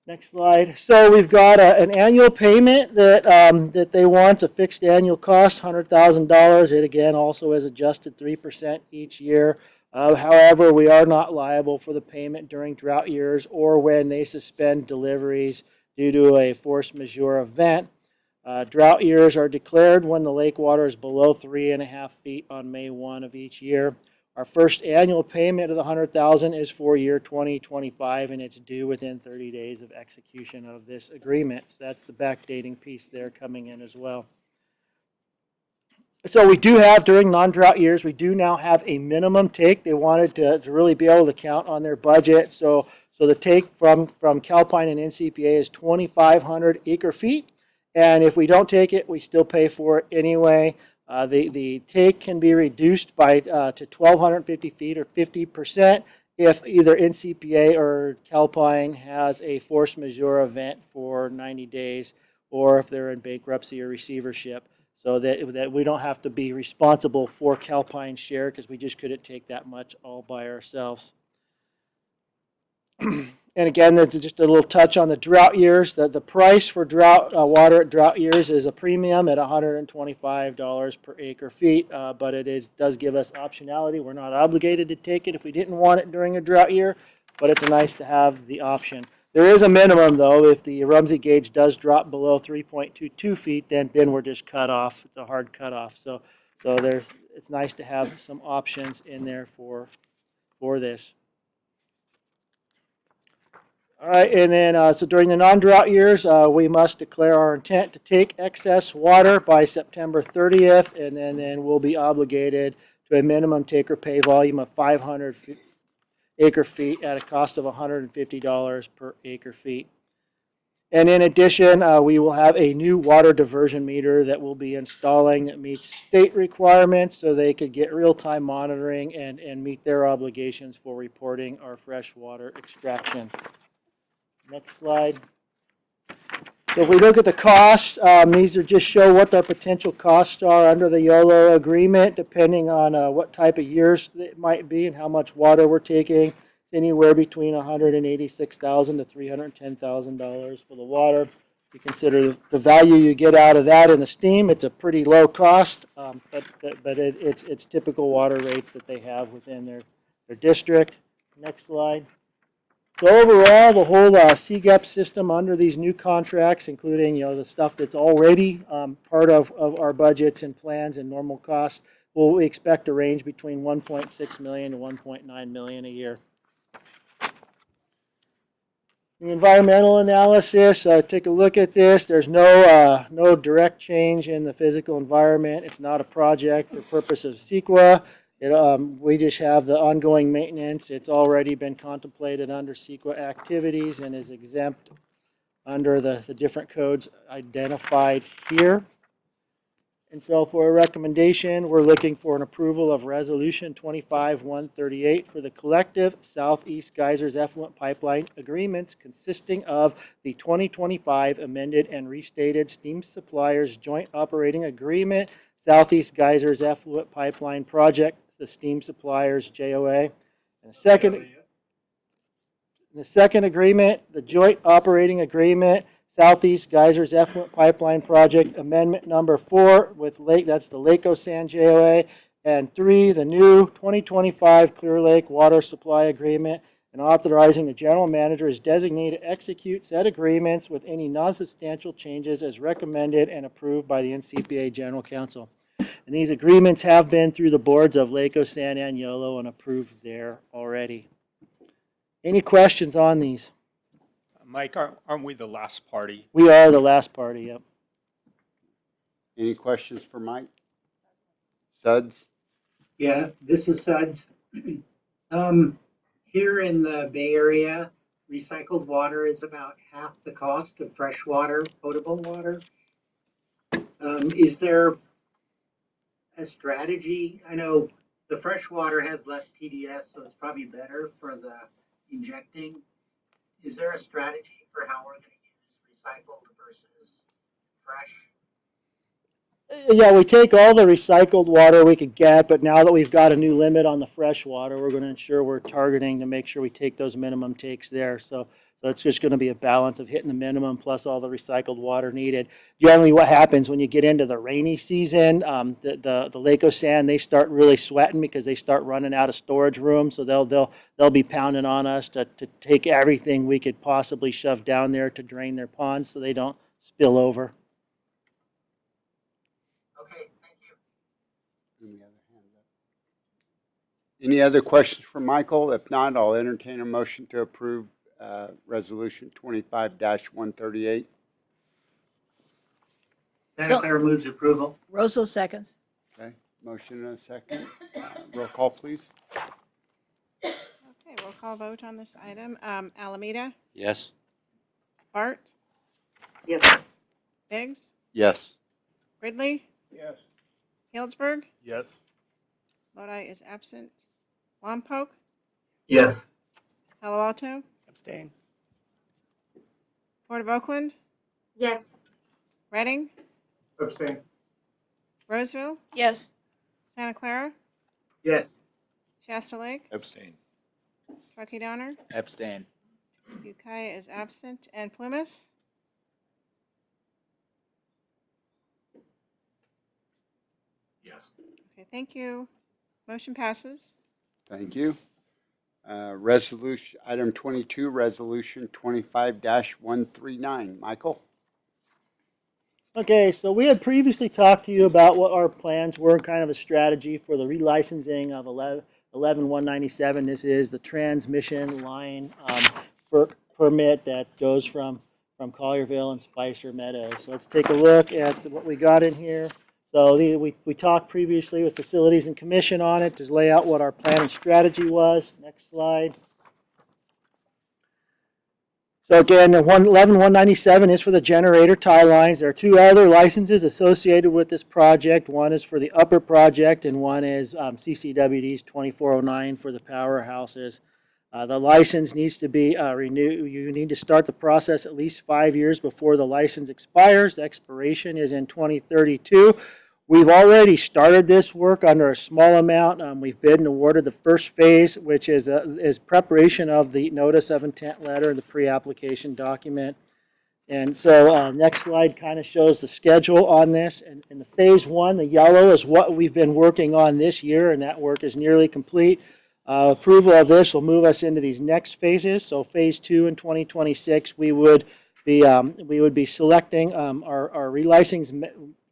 Next slide. So we've got an annual payment that they want, a fixed annual cost, $100,000. It again also is adjusted 3% each year. However, we are not liable for the payment during drought years or when they suspend deliveries due to a force majeure event. Drought years are declared when the lake water is below 3.5 feet on May 1 of each year. Our first annual payment of the $100,000 is for year 2025, and it's due within 30 days of execution of this agreement. So that's the backdating piece there coming in as well. So we do have, during non-drought years, we do now have a minimum take. They wanted to really be able to count on their budget. So the take from Calpine and NCPA is 2,500 acre feet. And if we don't take it, we still pay for it anyway. The take can be reduced by to 1,250 feet or 50% if either NCPA or Calpine has a force majeure event for 90 days or if they're in bankruptcy or receivership. So that we don't have to be responsible for Calpine's share because we just couldn't take that much all by ourselves. And again, just a little touch on the drought years. The price for drought water at drought years is a premium at $125 per acre feet, but it does give us optionality. We're not obligated to take it if we didn't want it during a drought year, but it's nice to have the option. There is a minimum, though. If the Rumsey gauge does drop below 3.22 feet, then we're just cut off. It's a hard cutoff. So it's nice to have some options in there for this. All right, and then so during the non-drought years, we must declare our intent to take excess water by September 30th, and then we'll be obligated to a minimum take or pay volume of 500 acre feet at a cost of $150 per acre feet. And in addition, we will have a new water diversion meter that we'll be installing that meets state requirements so they could get real-time monitoring and meet their obligations for reporting our fresh water extraction. Next slide. So if we look at the costs, these are just show what our potential costs are under the YOLO agreement, depending on what type of years it might be and how much water we're taking. It's anywhere between $186,000 to $310,000 for the water. If you consider the value you get out of that in the steam, it's a pretty low cost, but it's typical water rates that they have within their district. Next slide. So overall, the whole CGAP system under these new contracts, including the stuff that's already part of our budgets and plans and normal costs, we expect to range between $1.6 million to $1.9 million a year. The environmental analysis, take a look at this. There's no direct change in the physical environment. It's not a project for purposes of CEQA. We just have the ongoing maintenance. It's already been contemplated under CEQA activities and is exempt under the different codes identified here. And so for a recommendation, we're looking for an approval of Resolution 25-138 for the collective Southeast Geysers Effluent Pipeline Agreements consisting of the 2025 amended and restated Steam Suppliers Joint Operating Agreement, Southeast Geysers Effluent Pipeline Project, the Steam Suppliers JOA. And the second agreement, the Joint Operating Agreement, Southeast Geysers Effluent Pipeline Project Amendment Number 4 with that's the Lake Osan JOA, And 3, the new 2025 Clear Lake Water Supply Agreement, and authorizing the general manager as designated to execute said agreements with any non-substantial changes as recommended and approved by the NCPA General Counsel. And these agreements have been through the boards of Laco, San Agnolo, and approved there already. Any questions on these? Mike, aren't we the last party? We are the last party, yep. Any questions for Mike? Suds? Yeah, this is Suds. Here in the Bay Area, recycled water is about half the cost of fresh water, potable water. Is there a strategy? I know the fresh water has less TDS, so it's probably better for the injecting. Is there a strategy for how we're going to use recycled versus fresh? Yeah, we take all the recycled water we could get, but now that we've got a new limit on the fresh water, we're going to ensure we're targeting to make sure we take those minimum takes there. So it's just going to be a balance of hitting the minimum plus all the recycled water needed. Generally, what happens when you get into the rainy season, the Laco Sand, they start really sweating because they start running out of storage room. So they'll be pounding on us to take everything we could possibly shove down there to drain their ponds so they don't spill over. Any other questions for Michael? If not, I'll entertain a motion to approve Resolution 25-138. Santa Clara moves approval. Roseau seconds. Okay, motion and a second. Roll call, please. Okay, we'll call vote on this item. Alameda, Yes. Bart, Yes. Biggs, Yes. Ridley, Yes. Healdsburg, Yes. Lodi is absent. Lompoc, Yes. Palo Alto, Abstain. Port of Oakland, Yes. Reading, Abstain. Roseville, Yes. Santa Clara, Yes. Shasta Lake, Abstain. Truckee Donner, Abstain. Ukiah is absent, and Plumas. Yes. Okay, thank you. Motion passes. Thank you. Resolution, item 22, Resolution 25-139. Michael? Okay, so we had previously talked to you about what our plans were, kind of a strategy for the relicensing of 11197. This is the transmission line permit that goes from Collierville and Spicer Meadows. So let's take a look at what we got in here. So we talked previously with Facilities and Commission on it to lay out what our plan and strategy was. Next slide. So again, the 111-197 is for the generator tie lines. There are two other licenses associated with this project. One is for the upper project, and one is CCWD's 2409 for the powerhouses. The license needs to be renewed. You need to start the process at least 5 years before the license expires. The expiration is in 2032. We've already started this work under a small amount. We've bid and awarded the first phase, which is preparation of the notice of intent letter, the pre-application document. And so next slide kind of shows the schedule on this. And in the phase 1, the yellow is what we've been working on this year, and that work is nearly complete. Approval of this will move us into these next phases. So phase 2 in 2026, we would be selecting our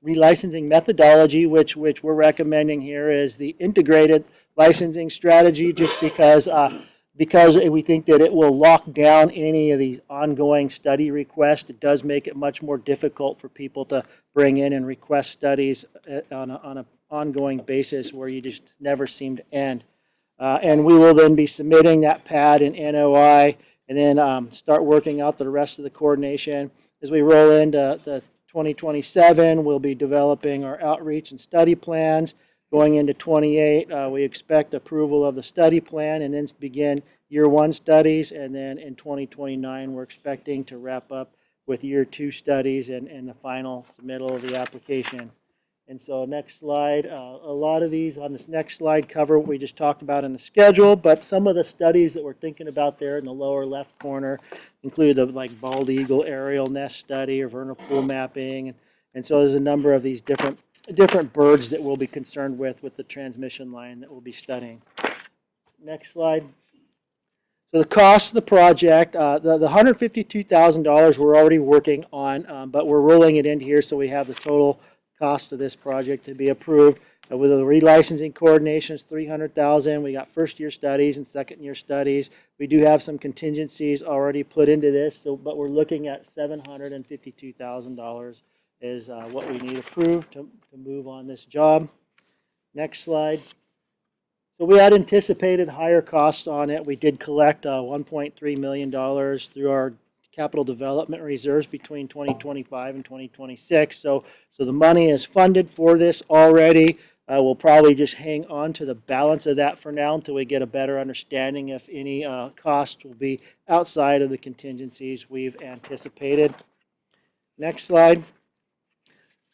relicensing methodology, which we're recommending here is the integrated licensing strategy, just because we think that it will lock down any of these ongoing study requests. It does make it much more difficult for people to bring in and request studies on an ongoing basis where you just never seem to end. And we will then be submitting that PAD and NOI and then start working out the rest of the coordination. As we roll into the 2027, we'll be developing our outreach and study plans. Going into 28, we expect approval of the study plan and then begin year 1 studies. And then in 2029, we're expecting to wrap up with year 2 studies and the final submittal of the application. And so next slide, a lot of these on this next slide cover what we just talked about in the schedule, but some of the studies that we're thinking about there in the lower left corner include the like bald eagle aerial nest study or vernal pool mapping. And so there's a number of these different different birds that we'll be concerned with the transmission line that we'll be studying. Next slide. So the cost of the project, the $152,000 we're already working on, but we're rolling it into here so we have the total cost of this project to be approved. With the relicensing coordinations, $300,000. We got first-year studies and second-year studies. We do have some contingencies already put into this, but we're looking at $752,000 is what we need approved to move on this job. Next slide. So we had anticipated higher costs on it. We did collect $1.3 million through our capital development reserves between 2025 and 2026. So the money is funded for this already. We'll probably just hang on to the balance of that for now until we get a better understanding if any cost will be outside of the contingencies we've anticipated. Next slide.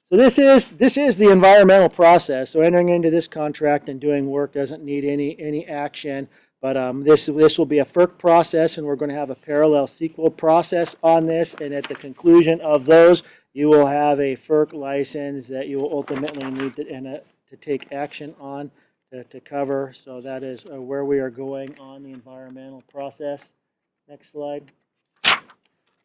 So this is the environmental process. So entering into this contract and doing work doesn't need any action. But this will be a FERC process, and we're going to have a parallel sequel process on this. And at the conclusion of those, you will have a FERC license that you will ultimately need to take action on to cover. So that is where we are going on the environmental process. Next slide.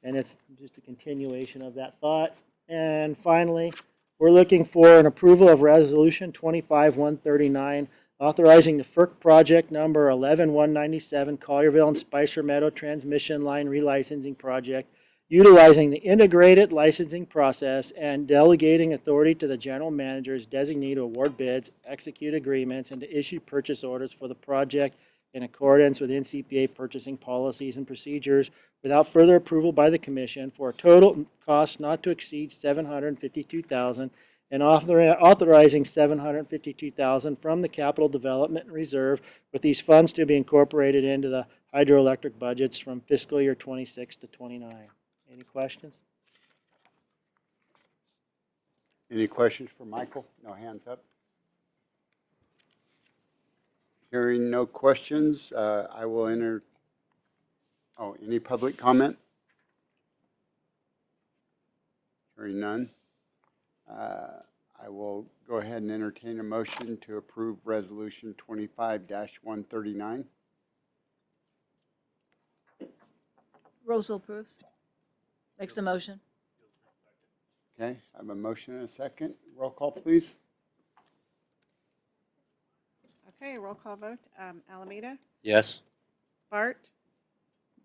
And it's just a continuation of that thought. And finally, we're looking for an approval of Resolution 25-139, authorizing the FERC project number 11197 Collierville and Spicer Meadow Transmission Line Relicensing Project, utilizing the integrated licensing process and delegating authority to the general managers designee to award bids, execute agreements, and to issue purchase orders for the project in accordance with NCPA purchasing policies and procedures without further approval by the Commission for a total cost not to exceed $752,000 and authorizing $752,000 from the Capital Development Reserve, with these funds to be incorporated into the hydroelectric budgets from fiscal year 26 to 29. Any questions? Any questions for Michael? No hands up. Hearing no questions, I will enter. Oh, any public comment? Hearing none. I will go ahead and entertain a motion to approve Resolution 25-139. Rosal approves. Makes the motion. Okay, I have a motion and a second. Roll call, please. Okay, roll call vote. Alameda, Yes. Bart,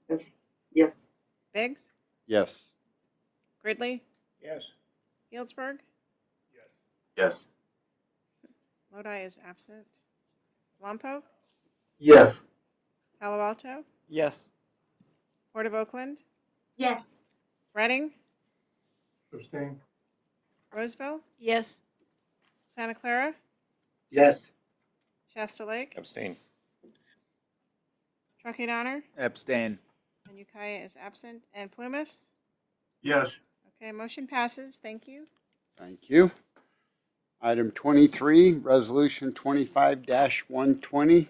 Yes. Yes. Biggs, Yes. Gridley, Yes. Healdsburg, Yes. Lodi is absent. Lompoc, Yes. Palo Alto, Yes. Port of Oakland, Yes. Reading, Abstain. Roseville, Yes. Santa Clara, Yes. Shasta Lake, Abstain. Truckee Donner, Abstain. and Ukiah is absent. And Plumas? Yes. Okay, motion passes. Thank you. Thank you. Item 23, Resolution 25-120.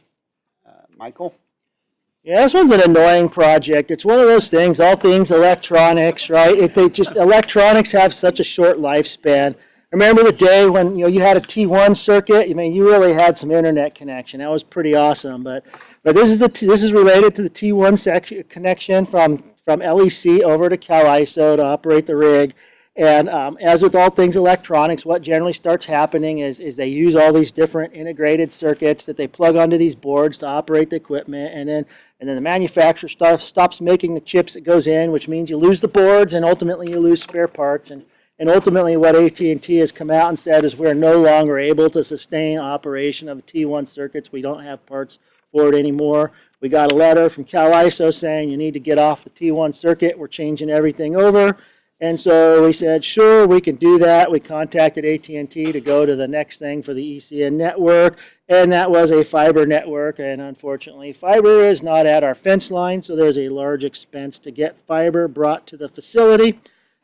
Michael? Yeah, this one's an annoying project. It's one of those things, all things electronics, right? Electronics have such a short lifespan. I remember the day when you had a T1 circuit. I mean, you really had some internet connection. That was pretty awesome. But this is related to the T1 connection from LEC over to CalISO to operate the rig. And as with all things electronics, what generally starts happening is they use all these different integrated circuits that they plug onto these boards to operate the equipment, and then the manufacturer stops making the chips that goes in, which means you lose the boards and ultimately you lose spare parts. And ultimately what AT&T has come out and said is we're no longer able to sustain operation of T1 circuits. We don't have parts for it anymore. We got a letter from CalISO saying you need to get off the T1 circuit. We're changing everything over. And so we said, sure, we can do that. We contacted AT&T to go to the next thing for the ECN network, and that was a fiber network. And unfortunately, fiber is not at our fence line, so there's a large expense to get fiber brought to the facility.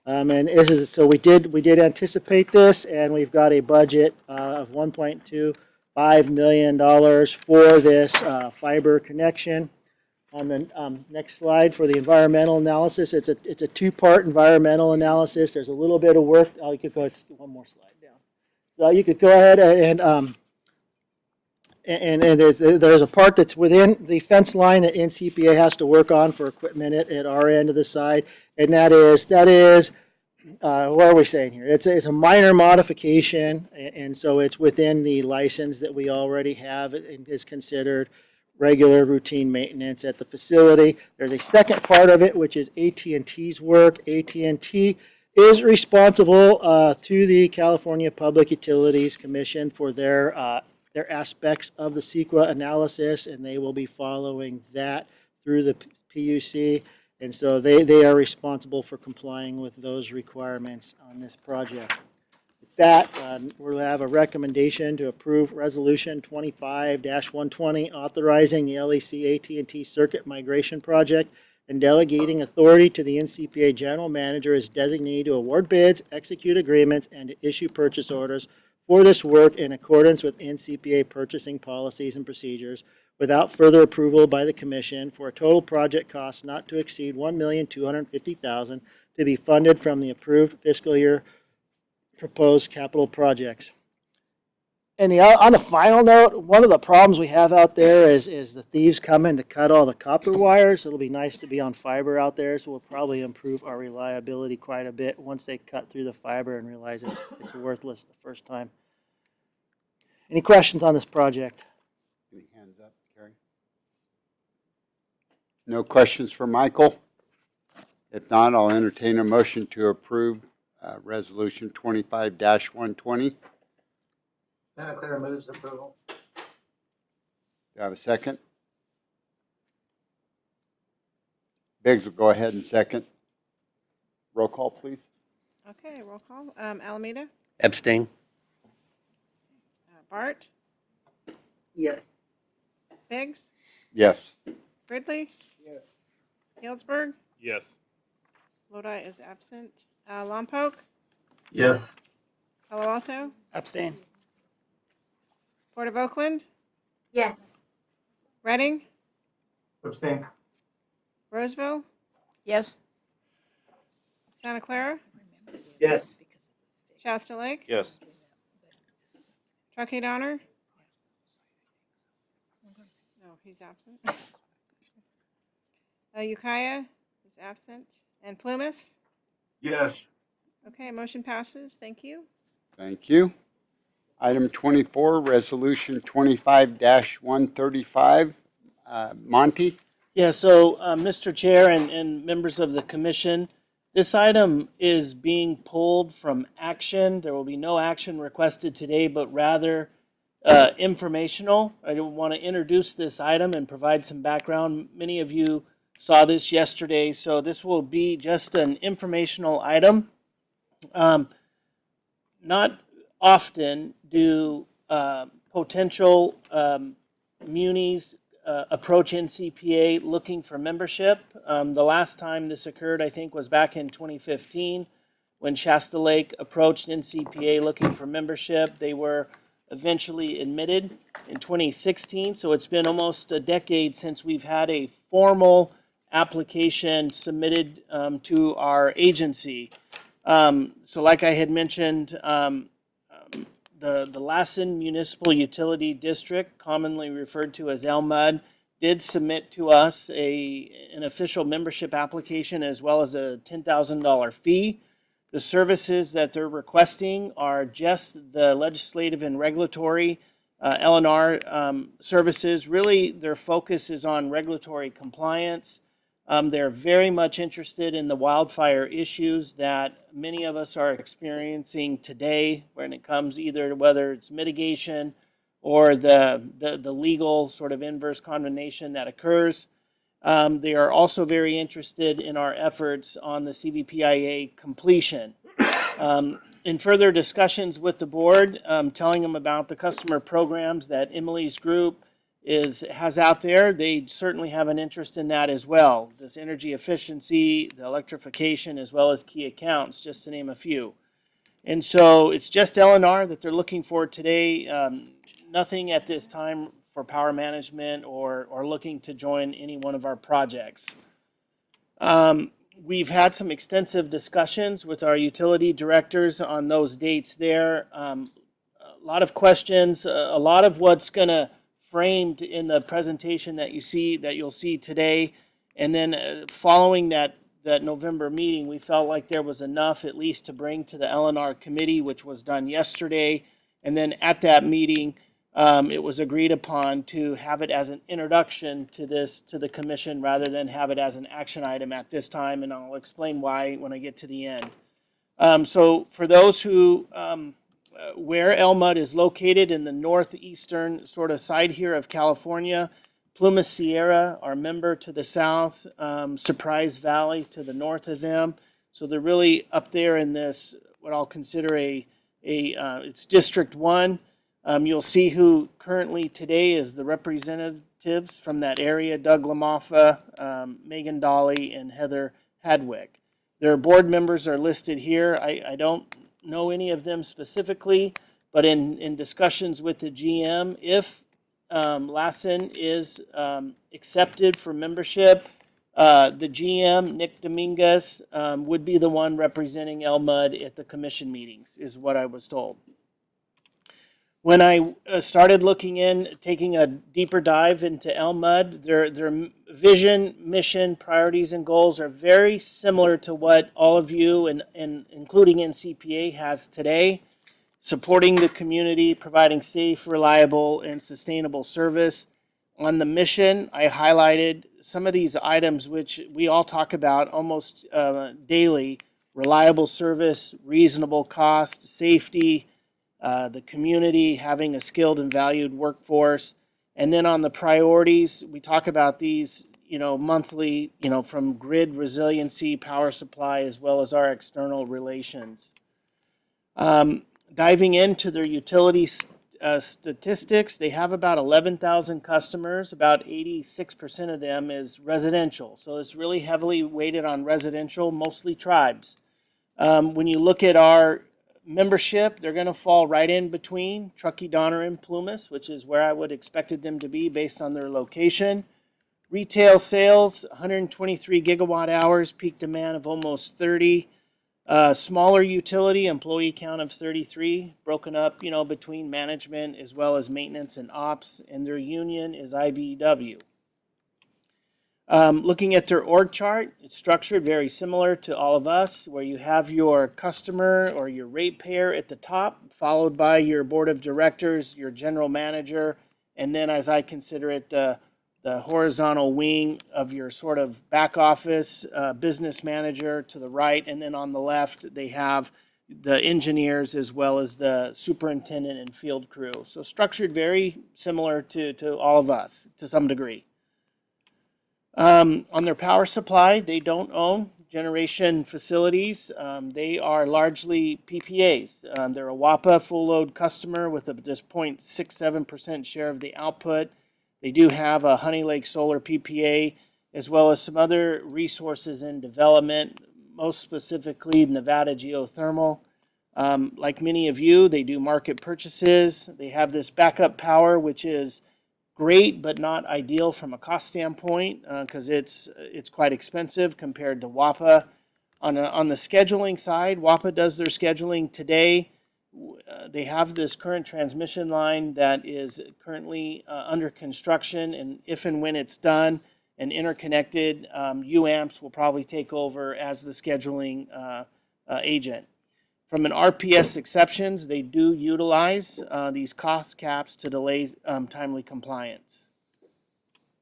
So we did anticipate this, and we've got a budget of $1.25 million for this fiber connection. On the next slide for the environmental analysis, it's a two-part environmental analysis. There's a little bit of work. Oh, you could go one more slide down. So you could go ahead and there's a part that's within the fence line that NCPA has to work on for equipment at our end of the site, and that is what are we saying here? It's a minor modification, and so it's within the license that we already have. It is considered regular routine maintenance at the facility. There's a second part of it, which is AT&T's work. AT&T is responsible to the California Public Utilities Commission for their aspects of the CEQA analysis, and they will be following that through the PUC. And so they are responsible for complying with those requirements on this project. With that, we'll have a recommendation to approve Resolution 25-120, authorizing the LEC AT&T Circuit Migration Project and delegating authority to the NCPA General Manager as designee to award bids, execute agreements, and to issue purchase orders for this work in accordance with NCPA purchasing policies and procedures without further approval by the Commission for a total project cost not to exceed $1,250,000 to be funded from the approved fiscal year proposed capital projects. And on the final note, one of the problems we have out there is the thieves coming to cut all the copper wires. It'll be nice to be on fiber out there, so we'll probably improve our reliability quite a bit once they cut through the fiber and realize it's worthless the first time. Any questions on this project? Any hands up, Carrie? No questions for Michael? If not, I'll entertain a motion to approve Resolution 25-120. Santa Clara moves approval. Do I have a second? Biggs will go ahead and second. Roll call, please. Okay, roll call. Alameda, Abstain. Bart, Yes. Biggs, Yes. Ridley, Yes. Healdsburg, Yes. Lodi is absent. Lompoc, Yes. Palo Alto, Abstain. Port of Oakland, Yes. Reading, Abstain. Roseville, Yes. Santa Clara, Yes. Shasta Lake, Yes. Truckee Donner. No, he's absent. Ukiah is absent. And Plumas. Yes. Okay, motion passes. Thank you. Thank you. Item 24, Resolution 25-135. Monty? Yeah, so, Mr. Chair and members of the commission, this item is being pulled from action. There will be no action requested today, but rather informational. I want to introduce this item and provide some background. Many of you saw this yesterday, so this will be just an informational item. Not often do potential munis approach NCPA looking for membership. The last time this occurred, I think, was back in 2015 when Shasta Lake approached NCPA looking for membership. They were eventually admitted in 2016, so it's been almost a decade since we've had a formal application submitted to our agency. So like I had mentioned, the Lassen Municipal Utility District, commonly referred to as LMUD, did submit to us an official membership application as well as a $10,000 fee. The services that they're requesting are just the legislative and regulatory L&R services. Really, their focus is on regulatory compliance. They're very much interested in the wildfire issues that many of us are experiencing today when it comes either whether it's mitigation or the legal sort of inverse condemnation that occurs. They are also very interested in our efforts on the CVPIA completion. In further discussions with the board, telling them about the customer programs that Emily's group has out there, they certainly have an interest in that as well. This energy efficiency, the electrification, as well as key accounts, just to name a few. And so it's just L&R that they're looking for today. Nothing at this time for power management or looking to join any one of our projects. We've had some extensive discussions with our utility directors on those dates there. lot of questions, a lot of what's going to framed in the presentation that you'll see today. And then following that November meeting, we felt like there was enough at least to bring to the LNR committee, which was done yesterday. And then at that meeting, it was agreed upon to have it as an introduction to the commission rather than have it as an action item at this time. And I'll explain why when I get to the end. So for those who, where Elmud is located in the northeastern sort of side here of California, Pluma Sierra, our member to the south, Surprise Valley to the north of them. So they're really up there in this, what I'll consider it's District 1. You'll see who currently today is the representatives from that area, Doug Lamoffa, Megan Dolly, and Heather Hadwick. Their board members are listed here. I don't know any of them specifically, but in discussions with the GM, if Lassen is accepted for membership, the GM, Nick Dominguez, would be the one representing Elmud at the commission meetings, is what I was told. When I started looking taking a deeper dive into Elmud, their vision, mission, priorities, and goals are very similar to what all of you, and including NCPA, has today. Supporting the community, providing safe, reliable, and sustainable service. On the mission, I highlighted some of these items which we all talk about almost daily: reliable service, reasonable cost, safety, the community, having a skilled and valued workforce. And then on the priorities, we talk about these, monthly, from grid resiliency, power supply, as well as our external relations. Diving into their utility statistics, they have about 11,000 customers. About 86% of them is residential. So it's really heavily weighted on residential, mostly tribes. When you look at our membership, they're going to fall right in between Truckee, Donner, and Plumas, which is where I would expected them to be based on their location. Retail sales, 123 gigawatt hours, peak demand of almost 30. Smaller utility, employee count of 33, broken up, between management as well as maintenance and ops, and their union is IBEW. Looking at their org chart, it's structured very similar to all of us, where you have your customer or your ratepayer at the top, followed by your board of directors, your general manager, and then, as I consider it, the horizontal wing of your sort of back office business manager to the right, and then on the left they have the engineers as well as the superintendent and field crew. So structured very similar to all of us to some degree. On their power supply, they don't own generation facilities. They are largely PPAs. They're a WAPA full load customer with just 0.67% share of the output. They do have a Honey Lake Solar PPA, as well as some other resources in development, most specifically Nevada Geothermal. Like many of you, they do market purchases. They have this backup power, which is great, but not ideal from a cost standpoint because it's quite expensive compared to WAPA. On the scheduling side, WAPA does their scheduling today. They have this current transmission line that is currently under construction, and if and when it's done and interconnected, UAMPS will probably take over as the scheduling agent. From an RPS exceptions, they do utilize these cost caps to delay timely compliance.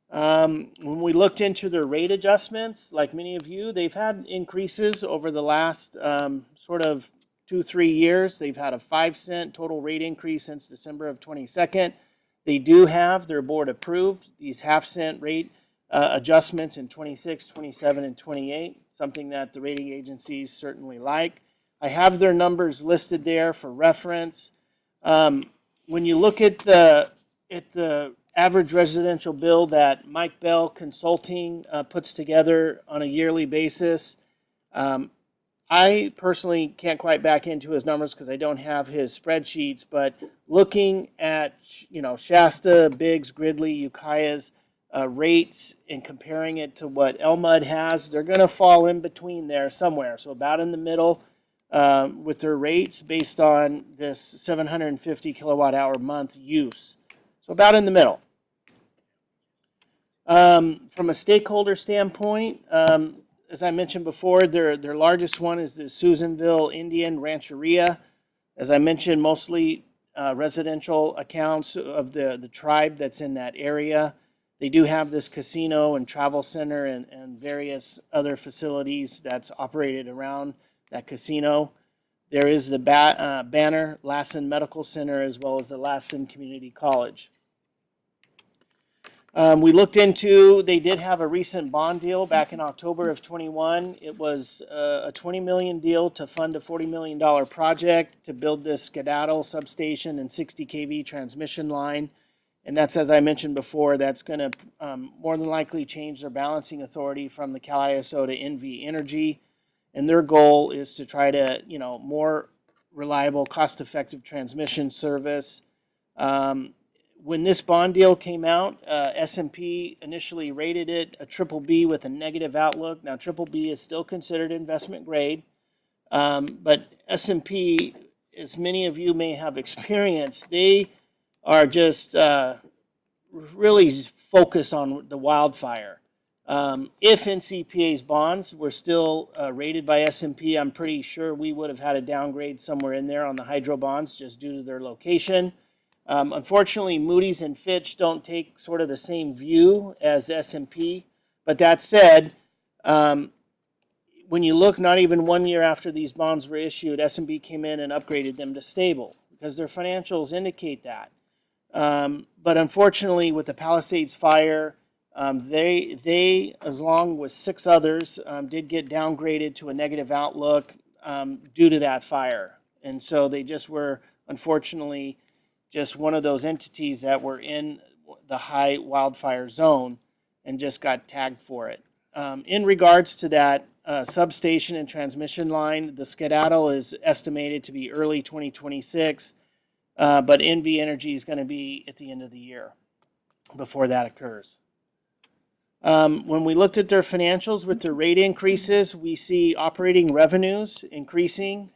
When we looked into their rate adjustments, like many of you, they've had increases over the last sort of 2-3 years. They've had a 5-cent total rate increase since December of 22nd. They do have their board approved these half-cent rate adjustments in 26, 27, and 28, something that the rating agencies certainly like. I have their numbers listed there for reference. When you look at the average residential bill that Mike Bell Consulting puts together on a yearly basis, I personally can't quite back into his numbers because I don't have his spreadsheets, but looking at Shasta, Biggs, Gridley, Ukiah's rates and comparing it to what Elmud has, they're going to fall in between there somewhere, so about in the middle. with their rates based on this 750 kilowatt hour month use. So about in the middle. From a stakeholder standpoint, as I mentioned before, their largest one is the Susanville Indian Rancheria. As I mentioned, mostly residential accounts of the tribe that's in that area. They do have this casino and travel center and various other facilities that's operated around that casino. There is the Banner Lassen Medical Center as well as the Lassen Community College. We looked into, they did have a recent bond deal back in October of 21. It was a $20 million deal to fund a $40 million project to build this skedaddle substation and 60 kV transmission line. And that's, as I mentioned before, that's going to more than likely change their balancing authority from the Cal ISO to NV Energy. And their goal is to try to, more reliable, cost-effective transmission service. When this bond deal came out, S&P initially rated it a BBB with a negative outlook. Now, BBB is still considered investment grade, but S&P, as many of you may have experienced, they are just really focused on the wildfire. If NCPA's bonds were still rated by S&P, I'm pretty sure we would have had a downgrade somewhere in there on the hydro bonds just due to their location. Unfortunately, Moody's and Fitch don't take sort of the same view as S&P. But that said, when you look not even 1 year after these bonds were issued, S&P came in and upgraded them to stable because their financials indicate that. But unfortunately, with the Palisades fire, they, as long with 6 others, did get downgraded to a negative outlook due to that fire. And so they just were, unfortunately, just one of those entities that were in the high wildfire zone and just got tagged for it. In regards to that substation and transmission line, the skedaddle is estimated to be early 2026, but NV Energy is going to be at the end of the year before that occurs. When we looked at their financials with their rate increases, we see operating revenues increasing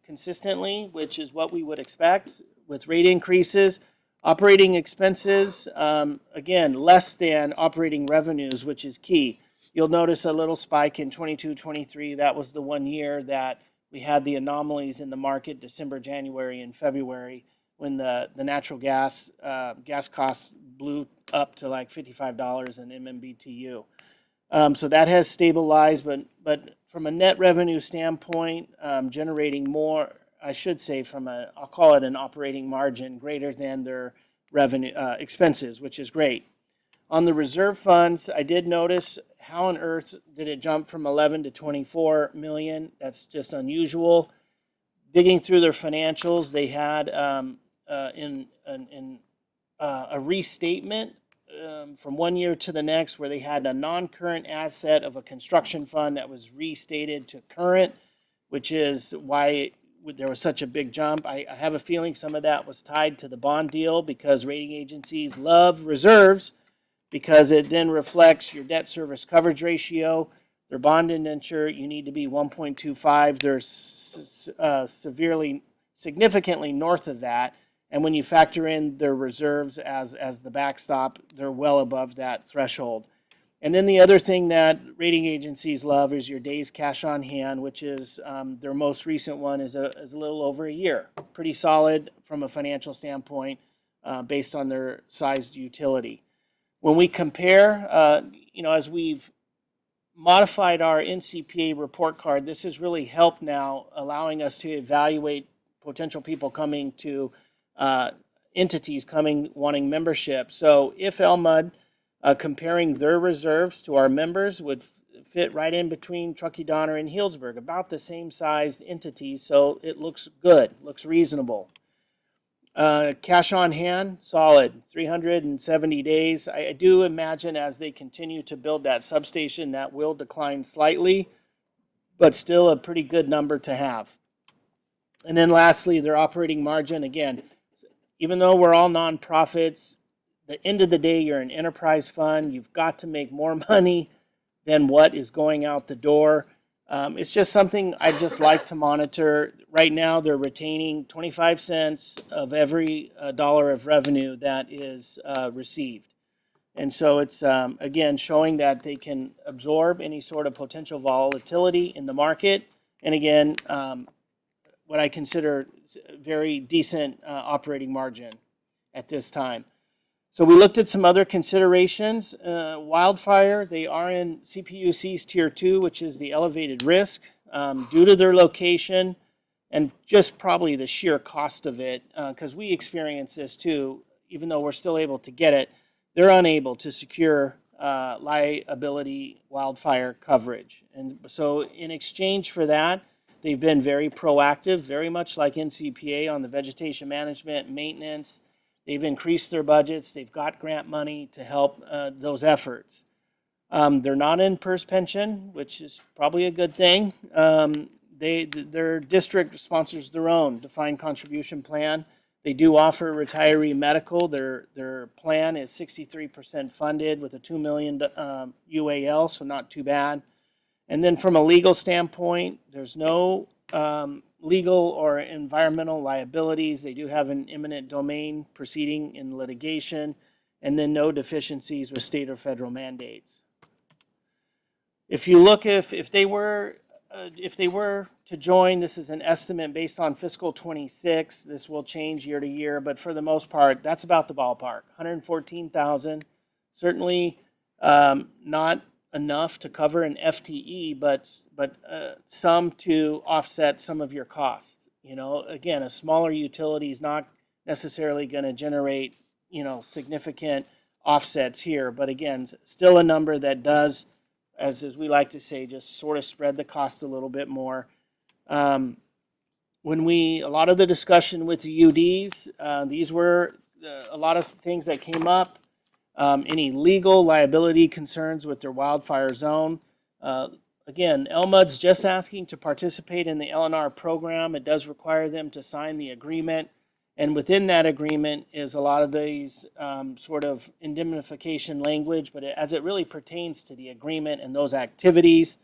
consistently, which is what we would expect with rate increases. Operating expenses, again, less than operating revenues, which is key. You'll notice a little spike in 22-23. That was the 1 year that we had the anomalies in the market, December, January, and February, when the natural gas costs blew up to like $55 an MMBTU. So that has stabilized, but from a net revenue standpoint, generating more, I should say, I'll call it an operating margin greater than their revenue expenses, which is great. On the reserve funds, I did notice how on earth did it jump from 11 to 24 million? That's just unusual. Digging through their financials, they had a restatement from 1 year to the next where they had a non-current asset of a construction fund that was restated to current, which is why there was such a big jump. I have a feeling some of that was tied to the bond deal because rating agencies love reserves because it then reflects your debt service coverage ratio. Their bond indenture, you need to be 1.25. They're significantly north of that. And when you factor in their reserves as the backstop, they're well above that threshold. And then the other thing that rating agencies love is your days cash on hand, which is their most recent one is a little over a year. Pretty solid from a financial standpoint based on their sized utility. When we compare, as we've modified our NCPA report card, this has really helped now, allowing us to evaluate potential people coming to entities wanting membership. So if Elmud, comparing their reserves to our members would fit right in between Truckee Donner and Healdsburg, about the same sized entities, so it looks good, looks reasonable. Cash on hand, solid, 370 days. I do imagine as they continue to build that substation, that will decline slightly, but still a pretty good number to have. And then lastly, their operating margin, again, even though we're all nonprofits, the end of the day, you're an enterprise fund. You've got to make more money than what is going out the door. It's just something I'd just like to monitor. Right now, they're retaining 25 cents of every dollar of revenue that is received. And so it's, again, showing that they can absorb any sort of potential volatility in the market. And again, what I consider very decent operating margin at this time. So we looked at some other considerations. Wildfire, they are in CPUC's Tier 2, which is the elevated risk due to their location and just probably the sheer cost of it, because we experience this too, even though we're still able to get it, they're unable to secure liability wildfire coverage. And so in exchange for that, they've been very proactive, very much like NCPA on the vegetation management, maintenance. They've increased their budgets. They've got grant money to help those efforts. They're not in PERS pension, which is probably a good thing. Their district sponsors their own defined contribution plan. They do offer retiree medical. Their plan is 63% funded with a $2 million UAL, so not too bad. And then from a legal standpoint, there's no legal or environmental liabilities. They do have an eminent domain proceeding in litigation, and then no deficiencies with state or federal mandates. If you look, if they were to join, this is an estimate based on fiscal 26. This will change year to year, but for the most part, that's about the ballpark. 114,000, certainly not enough to cover an FTE, but some to offset some of your costs. You know, again, a smaller utility is not necessarily going to generate, you know, significant offsets here, but again, still a number that does, as we like to say, just sort of spread the cost a little bit more. A lot of the discussion with the UDs, these were a lot of things that came up. Any legal liability concerns with their wildfire zone. Again, LMUD's just asking to participate in the LNR program. It does require them to sign the agreement. And within that agreement is a lot of these sort of indemnification language, but as it really pertains to the agreement and those activities,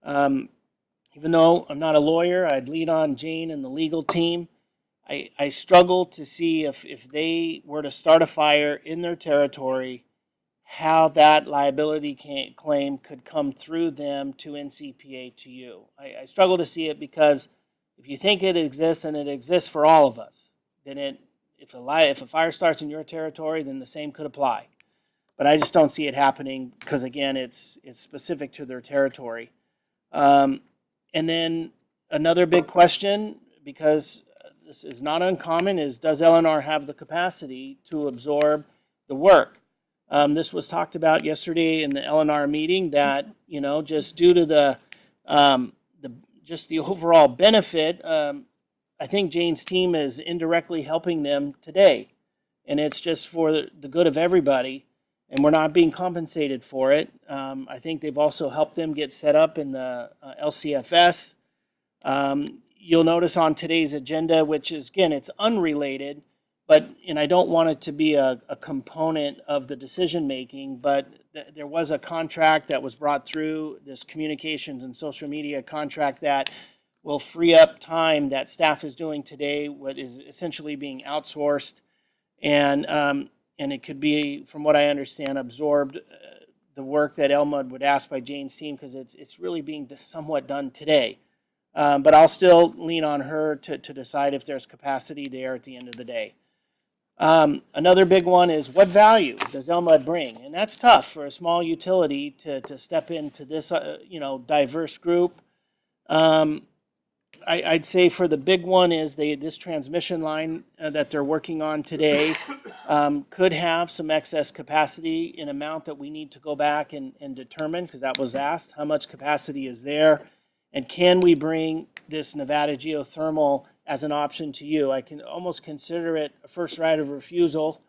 even though I'm not a lawyer, I'd lead on Jane and the legal team. I struggle to see if they were to start a fire in their territory, how that liability claim could come through them to NCPA to you. I struggle to see it because if you think it exists and it exists for all of us, then if a fire starts in your territory, then the same could apply. But I just don't see it happening because, again, it's specific to their territory. And then another big question, because this is not uncommon, is does LNR have the capacity to absorb the work? This was talked about yesterday in the LNR meeting that, you know, just due to the overall benefit, I think Jane's team is indirectly helping them today. And it's just for the good of everybody, and we're not being compensated for it. I think they've also helped them get set up in the LCFS. You'll notice on today's agenda, which is, again, it's unrelated, and I don't want it to be a component of the decision-making, but there was a contract that was brought through, this communications and social media contract that will free up time that staff is doing today, what is essentially being outsourced, and it could be, from what I understand, absorbed the work that Elmud would ask by Jane's team, because it's really being somewhat done today. But I'll still lean on her to decide if there's capacity there at the end of the day. Another big one is what value does LMUD bring? And that's tough for a small utility to step into this diverse group. I'd say for the big one is this transmission line that they're working on today could have some excess capacity in amount that we need to go back and determine, because that was asked, how much capacity is there? And can we bring this Nevada geothermal as an option to you? I can almost consider it a first right of refusal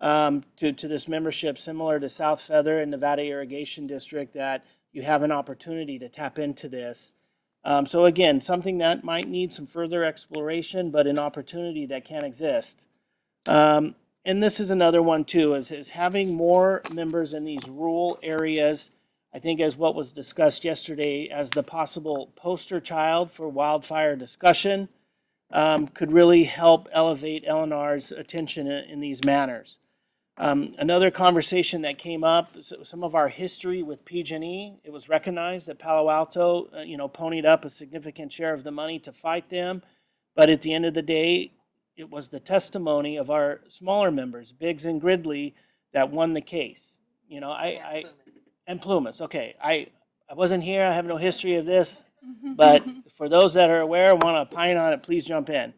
to this membership, similar to South Feather and Nevada Irrigation District, that you have an opportunity to tap into this. So again, something that might need some further exploration, but an opportunity that can exist. And this is another one too, is having more members in these rural areas I think as what was discussed yesterday as the possible poster child for wildfire discussion, could really help elevate LNR's attention in these manners. Another conversation that came up, some of our history with PG&E, it was recognized that Palo Alto, ponied up a significant share of the money to fight them. But at the end of the day, it was the testimony of our smaller members, Biggs and Gridley, that won the case. And Plumas. Okay, I wasn't here. I have no history of this. But for those that are aware, want to opine on it, please jump in.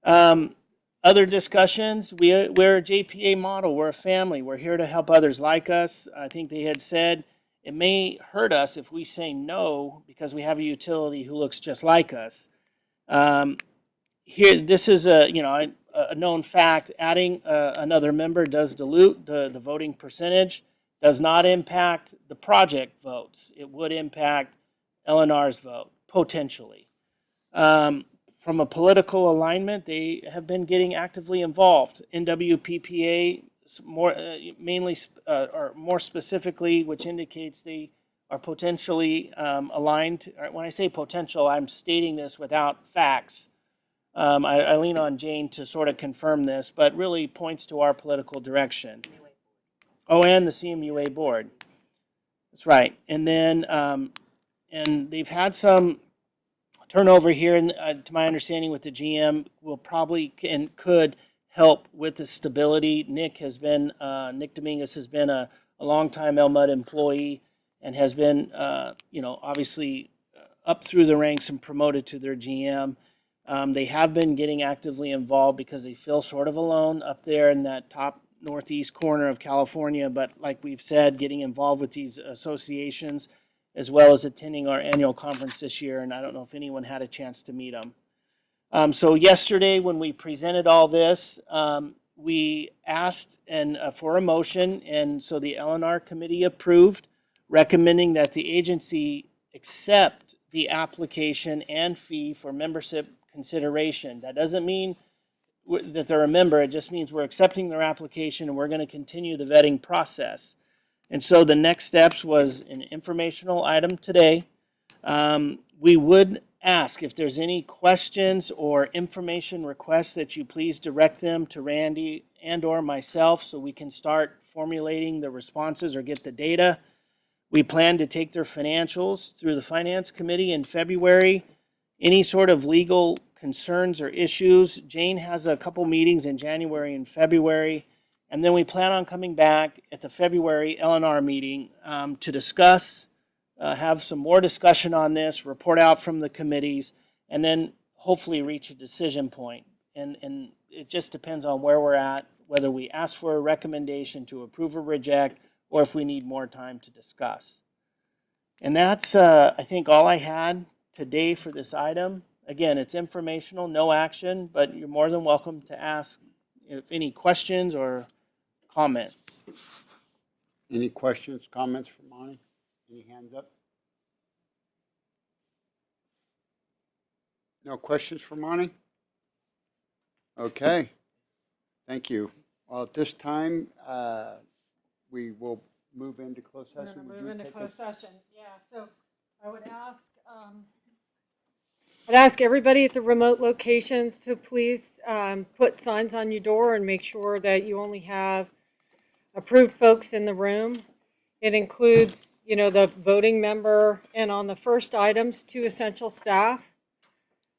Other discussions, we're a JPA model. We're a family. We're here to help others like us. I think they had said it may hurt us if we say no because we have a utility who looks just like us. Here, this is a known fact. Adding another member does dilute the voting percentage. Does not impact the project votes. It would impact LNR's vote potentially. From a political alignment, they have been getting actively involved. NWPPA, more specifically, which indicates they are potentially aligned. When I say potential, I'm stating this without facts. I lean on Jane to sort of confirm this, but really points to our political direction. Oh, and the CMUA board. That's right. And then, and they've had some turnover here, and to my understanding, with the GM, will probably and could help with the stability. Nick Dominguez has been a longtime LMUD employee and has been, obviously up through the ranks and promoted to their GM. They have been getting actively involved because they feel sort of alone up there in that top northeast corner of California. But like we've said, getting involved with these associations, as well as attending our annual conference this year, and I don't know if anyone had a chance to meet them. So yesterday, when we presented all this, we asked for a motion, and so the LNR committee approved, recommending that the agency accept the application and fee for membership consideration. That doesn't mean that they're a member, it just means we're accepting their application and we're going to continue the vetting process. And so the next steps was an informational item today. We would ask if there's any questions or information requests that you please direct them to Randy and or myself so we can start formulating the responses or get the data. We plan to take their financials through the Finance Committee in February. Any sort of legal concerns or issues, Jane has a couple meetings in January and February. And then we plan on coming back at the February LNR meeting to discuss, have some more discussion on this, report out from the committees, and then hopefully reach a decision point. And it just depends on where we're at, whether we ask for a recommendation to approve or reject, or if we need more time to discuss. And that's, I think, all I had today for this item. Again, it's informational, no action, but you're more than welcome to ask if any questions or comments. Any questions, comments for Monty? Any hands up? No questions for Monty? Okay, thank you. Well, at this time, we will move into closed We're session. going to Would move you into take closed us- session. Yeah, so I would ask everybody at the remote locations to please put signs on your door and make sure that you only have approved folks in the room. It includes, the voting member, and on the first items, 2 essential staff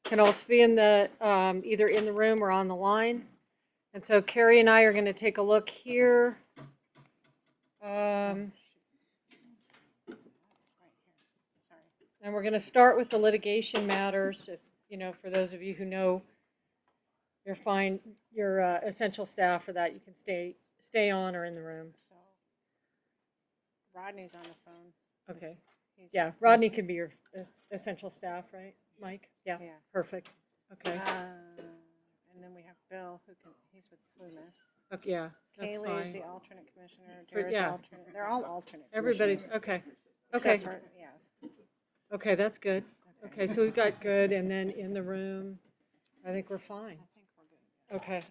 can also be in the either in the room or on the line. And so Carrie and I are going to take a look here. And we're going to start with the litigation matters. If, for those of you who know your essential staff for that, you can stay on or in the room. So Rodney's on the phone. Okay. He's- Yeah, Rodney could be your essential staff, right, Mike? Yeah, Yeah. perfect. Okay. And then we have Bill, he's with Plumas. Okay, yeah, that's Kaylee is fine. the alternate commissioner. For- Jared's yeah. alternate. They're all alternate. Everybody's, commissioners, okay. except Okay, for- yeah. okay, that's good. Okay, so we've got good, and then in the room, I think we're fine. I think we're good. Okay.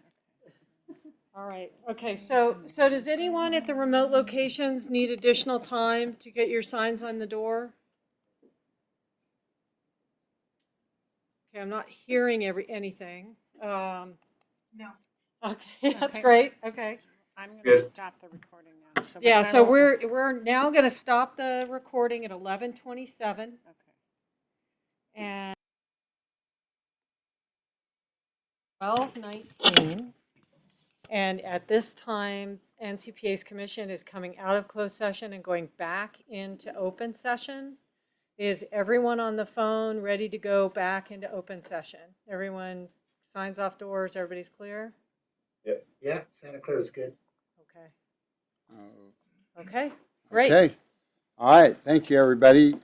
All right, okay, so does anyone at the remote locations need additional time to get your signs on the door? Okay, I'm not hearing anything. No. Okay, that's Okay. great, okay. I'm going to Good. stop the recording now. So Yeah, can I so roll- we're now gonna stop the recording at 11:27 Okay. and 12:19. And at this time, NCPA's commission is coming out of closed session and going back into open session. Is everyone on the phone ready to go back into open session? Everyone signs off doors, everybody's clear? Yeah, Santa Clara is good. Okay, Oh, okay, great. Okay. All right. Thank you, everybody.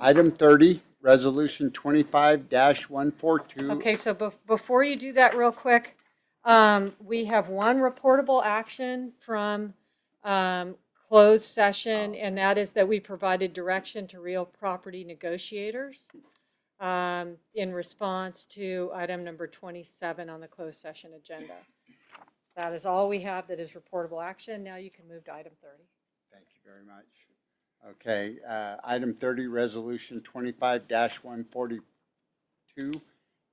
Item 30, Resolution 25-142. Okay, so before you do that real quick, we have one reportable action from closed session, and that is that we provided direction to real property negotiators in response to item number 27 on the closed session agenda. That is all we have that is reportable action. Now you can move to item 30. Thank you very much. Okay, item 30, Resolution 25-142,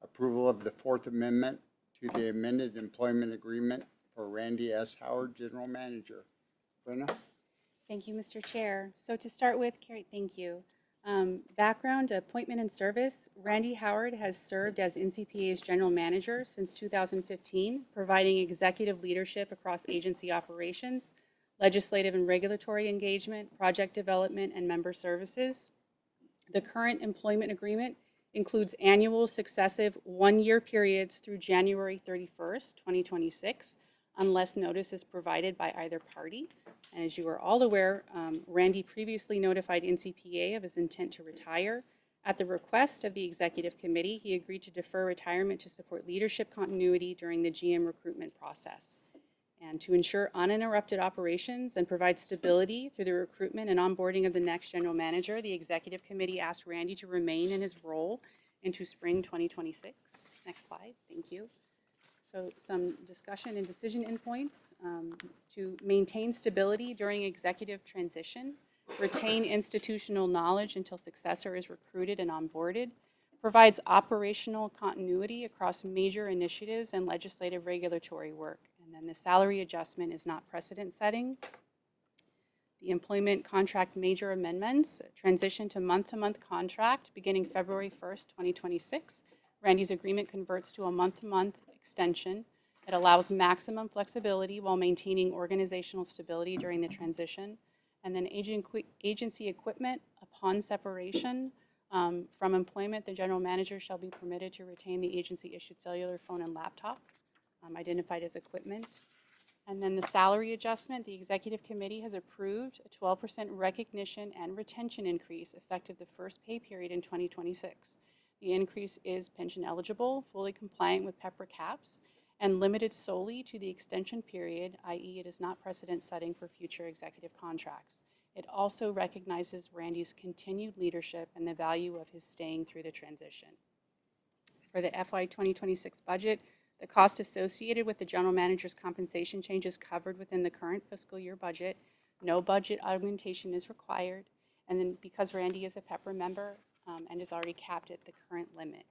approval of the Fourth Amendment to the amended employment agreement for Randy S. Howard, General Manager. Brenna? Thank you, Mr. Chair. So to start with, Carrie, thank you. Background, appointment and service. Randy Howard has served as NCPA's General Manager since 2015, providing executive leadership across agency operations, legislative and regulatory engagement, project development, and member services. The current employment agreement includes annual successive one-year periods through January 31st, 2026, unless notice is provided by either party. And as you are all aware, Randy previously notified NCPA of his intent to retire. At the request of the executive committee, he agreed to defer retirement to support leadership continuity during the GM recruitment process. And to ensure uninterrupted operations and provide stability through the recruitment and onboarding of the next general manager, the executive committee asked Randy to remain in his role into spring 2026. Next slide, thank you. So some discussion and decision endpoints to maintain stability during executive transition, retain institutional knowledge until successor is recruited and onboarded, provides operational continuity across major initiatives and legislative regulatory work. And then the salary adjustment is not precedent setting. The employment contract major amendments transition to month-to-month contract beginning February 1st, 2026. Randy's agreement converts to a month-to-month extension. It allows maximum flexibility while maintaining organizational stability during the transition. And then agency equipment upon separation from employment, the general manager shall be permitted to retain the agency-issued cellular phone and laptop identified as equipment. And then the salary adjustment, the executive committee has approved a 12% recognition and retention increase effective the first pay period in 2026. The increase is pension eligible, fully compliant with PEPRA caps, and limited solely to the extension period, i.e. it is not precedent setting for future executive contracts. It also recognizes Randy's continued leadership and the value of his staying through the transition. For the FY 2026 budget, the cost associated with the general manager's compensation change is covered within the current fiscal year budget. No budget augmentation is required. And then because Randy is a PEPRA member and is already capped at the current limit.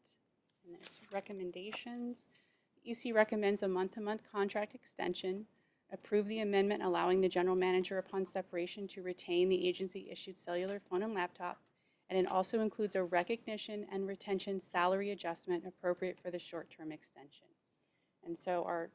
And there's recommendations. The EC recommends a month-to-month contract extension, approve the amendment allowing the general manager upon separation to retain the agency-issued cellular phone and laptop, and it also includes a recognition and retention salary adjustment appropriate for the short-term extension. And so our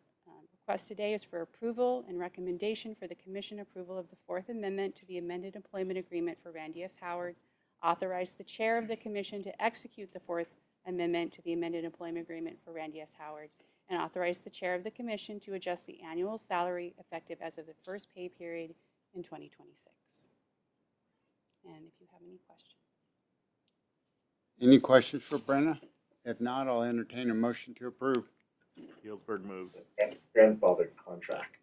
request today is for approval and recommendation for the commission approval of the Fourth Amendment to the amended employment agreement for Randy S. Howard, authorize the chair of the commission to execute the Fourth Amendment to the amended employment agreement for Randy S. Howard, and authorize the chair of the commission to adjust the annual salary effective as of the first pay period in 2026. And if you have any questions. Any questions for Brenna? If not, I'll entertain a motion to approve. Healdsburg moves. Grandfather contract.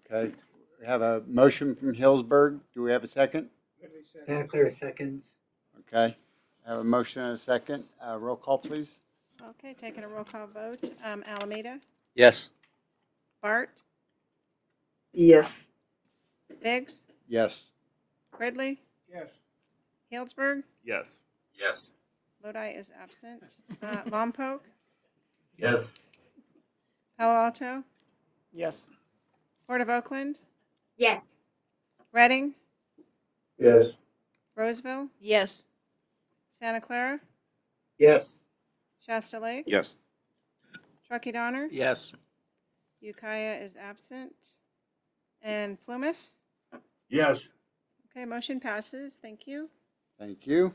Okay, we have a motion from Hillsburg. Do we have a second? Santa Clara seconds. Okay, I have a motion and a second. Roll call, please. Okay, taking a roll call vote. Alameda, Yes. Bart, Yes. Biggs, Yes. Ridley, Yes. Healdsburg, Yes. Yes. Lodi is absent. Lompoc, Yes. Palo Alto, Yes. Port of Oakland, Yes. Reading, Yes. Roseville, Yes. Santa Clara, Yes. Shasta Lake, Yes. Truckee Donner, Yes. Ukiah is absent, and Plumas. Yes. Okay, motion passes. Thank you. Thank you.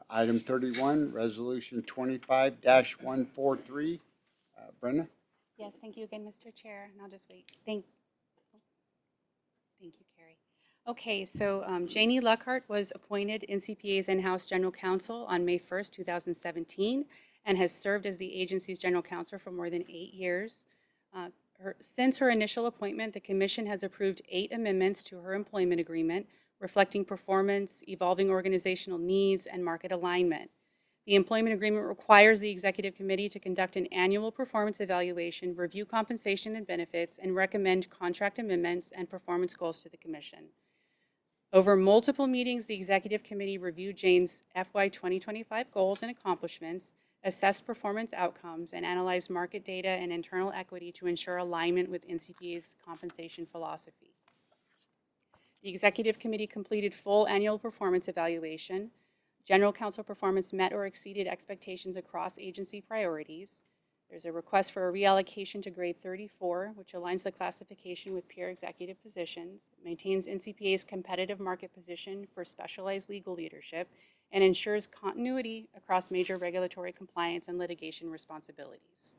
Item 31, Resolution 25-143. Brenda? Yes, thank you again, Mr. Chair, and I'll just wait. Thank you, Carrie. Okay, so Janie Luckhart was appointed NCPA's in-house general counsel on May 1st, 2017, and has served as the agency's general counsel for more than 8 years. Since her initial appointment, the commission has approved 8 amendments to her employment agreement, reflecting performance, evolving organizational needs, and market alignment. The employment agreement requires the executive committee to conduct an annual performance evaluation, review compensation and benefits, and recommend contract amendments and performance goals to the commission. Over multiple meetings, the executive committee reviewed Jane's FY 2025 goals and accomplishments, assessed performance outcomes, and analyzed market data and internal equity to ensure alignment with NCPA's compensation philosophy. The executive committee completed full annual performance evaluation. General counsel performance met or exceeded expectations across agency priorities. There's a request for a reallocation to grade 34, which aligns the classification with peer executive positions, maintains NCPA's competitive market position for specialized legal leadership, and ensures continuity across major regulatory compliance and litigation responsibilities.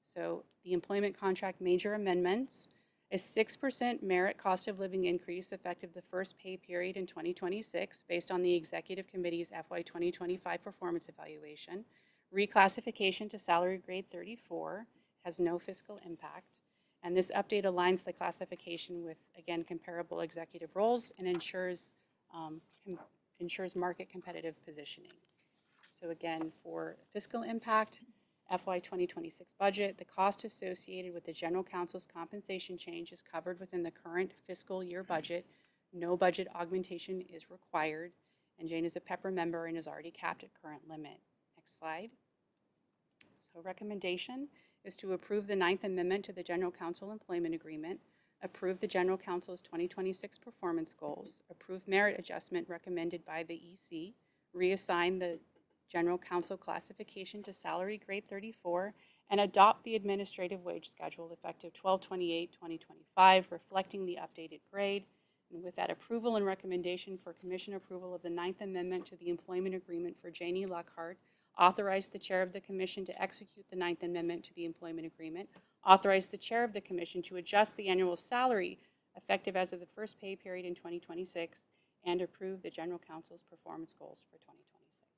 So the employment contract major amendments, a 6% merit cost of living increase effective the first pay period in 2026 based on the executive committee's FY 2025 performance evaluation. Reclassification to salary grade 34 has no fiscal impact. And this update aligns the classification with, again, comparable executive roles and ensures market competitive positioning. So again, for fiscal impact, FY 2026 budget, the cost associated with the general counsel's compensation change is covered within the current fiscal year budget. No budget augmentation is required, and Jane is a PEPR member and is already capped at current limit. Next slide. So recommendation is to approve the 9th Amendment to the General Counsel Employment Agreement, approve the General Counsel's 2026 performance goals, approve merit adjustment recommended by the EC, reassign the General Counsel classification to salary grade 34, and adopt the administrative wage schedule effective 12/28/2025, reflecting the updated grade. And with that approval and recommendation for commission approval of the 9th Amendment to the employment agreement for Janie Luckhart, authorize the chair of the commission to execute the 9th Amendment to the employment agreement, authorize the chair of the commission to adjust the annual salary effective as of the first pay period in 2026, and approve the General Counsel's performance goals for 2026.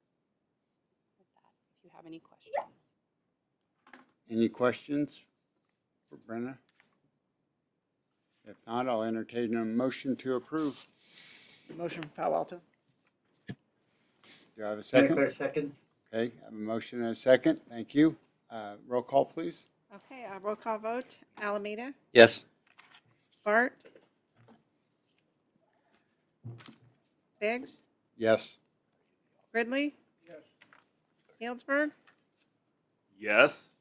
With that, if you have any questions. Any questions for Brenna? If not, I'll entertain a motion to approve. Motion from Palo Alto. Do I have a Santa second? Clara seconds. Okay, I have a motion and a second. Thank you. Roll call, please. Okay, roll call vote. Alameda, Yes. Bart, Biggs, Yes. Ridley, Healdsburg, Yes.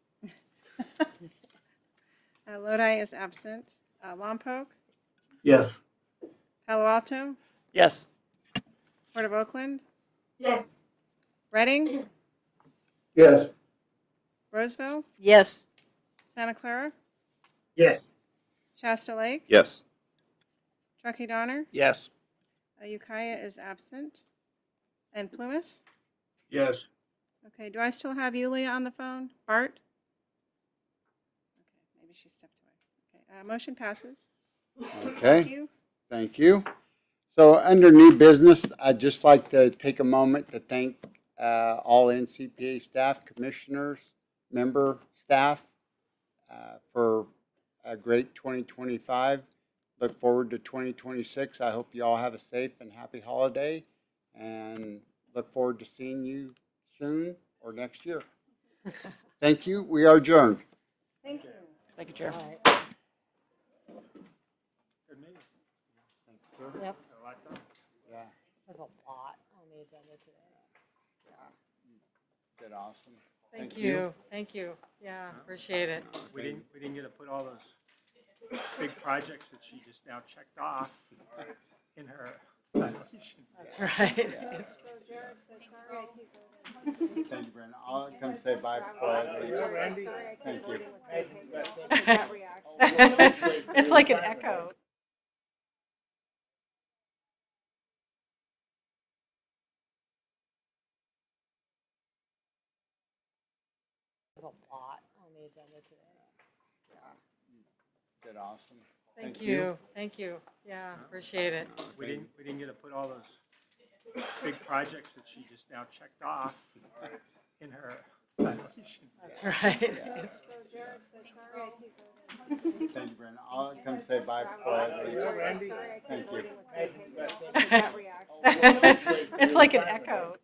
Lodi is absent. Lompoc, Yes. Palo Alto, Yes. Port of Oakland, Yes. Reading, Yes. Roseville, Yes. Santa Clara, Yes. Shasta Lake, Yes. Truckee Donner, Yes. Ukiah is absent, and Plumas. Yes. Okay, do I still have Yulia on the phone? Bart? Okay, maybe she stepped away. Okay, motion passes. Thank Okay, you. thank you. So under new business, I'd just like to take a moment to thank all NCPA staff, commissioners, member staff for a great 2025. Look forward to 2026. I hope you all have a safe and happy holiday, and look forward to seeing you soon or next year. Thank you. We are adjourned. Thank you. Thank you, Chair. Yep, Yeah, there's a lot on the agenda today. did awesome. Thank you, thank you. Yeah, appreciate it. We didn't get to put all those big projects that she just now checked off in her evaluation. That's right. Thank you, Brandon. I'll come say bye before I leave. Thank you. It's like an echo. There's a lot on the agenda today. Did awesome. Thank you, thank you. Yeah, appreciate it. We didn't get to put all those big projects that she just now checked off in her evaluation. That's right. Thank you, Brandon. I'll come say bye before I leave. Thank you. It's like an echo.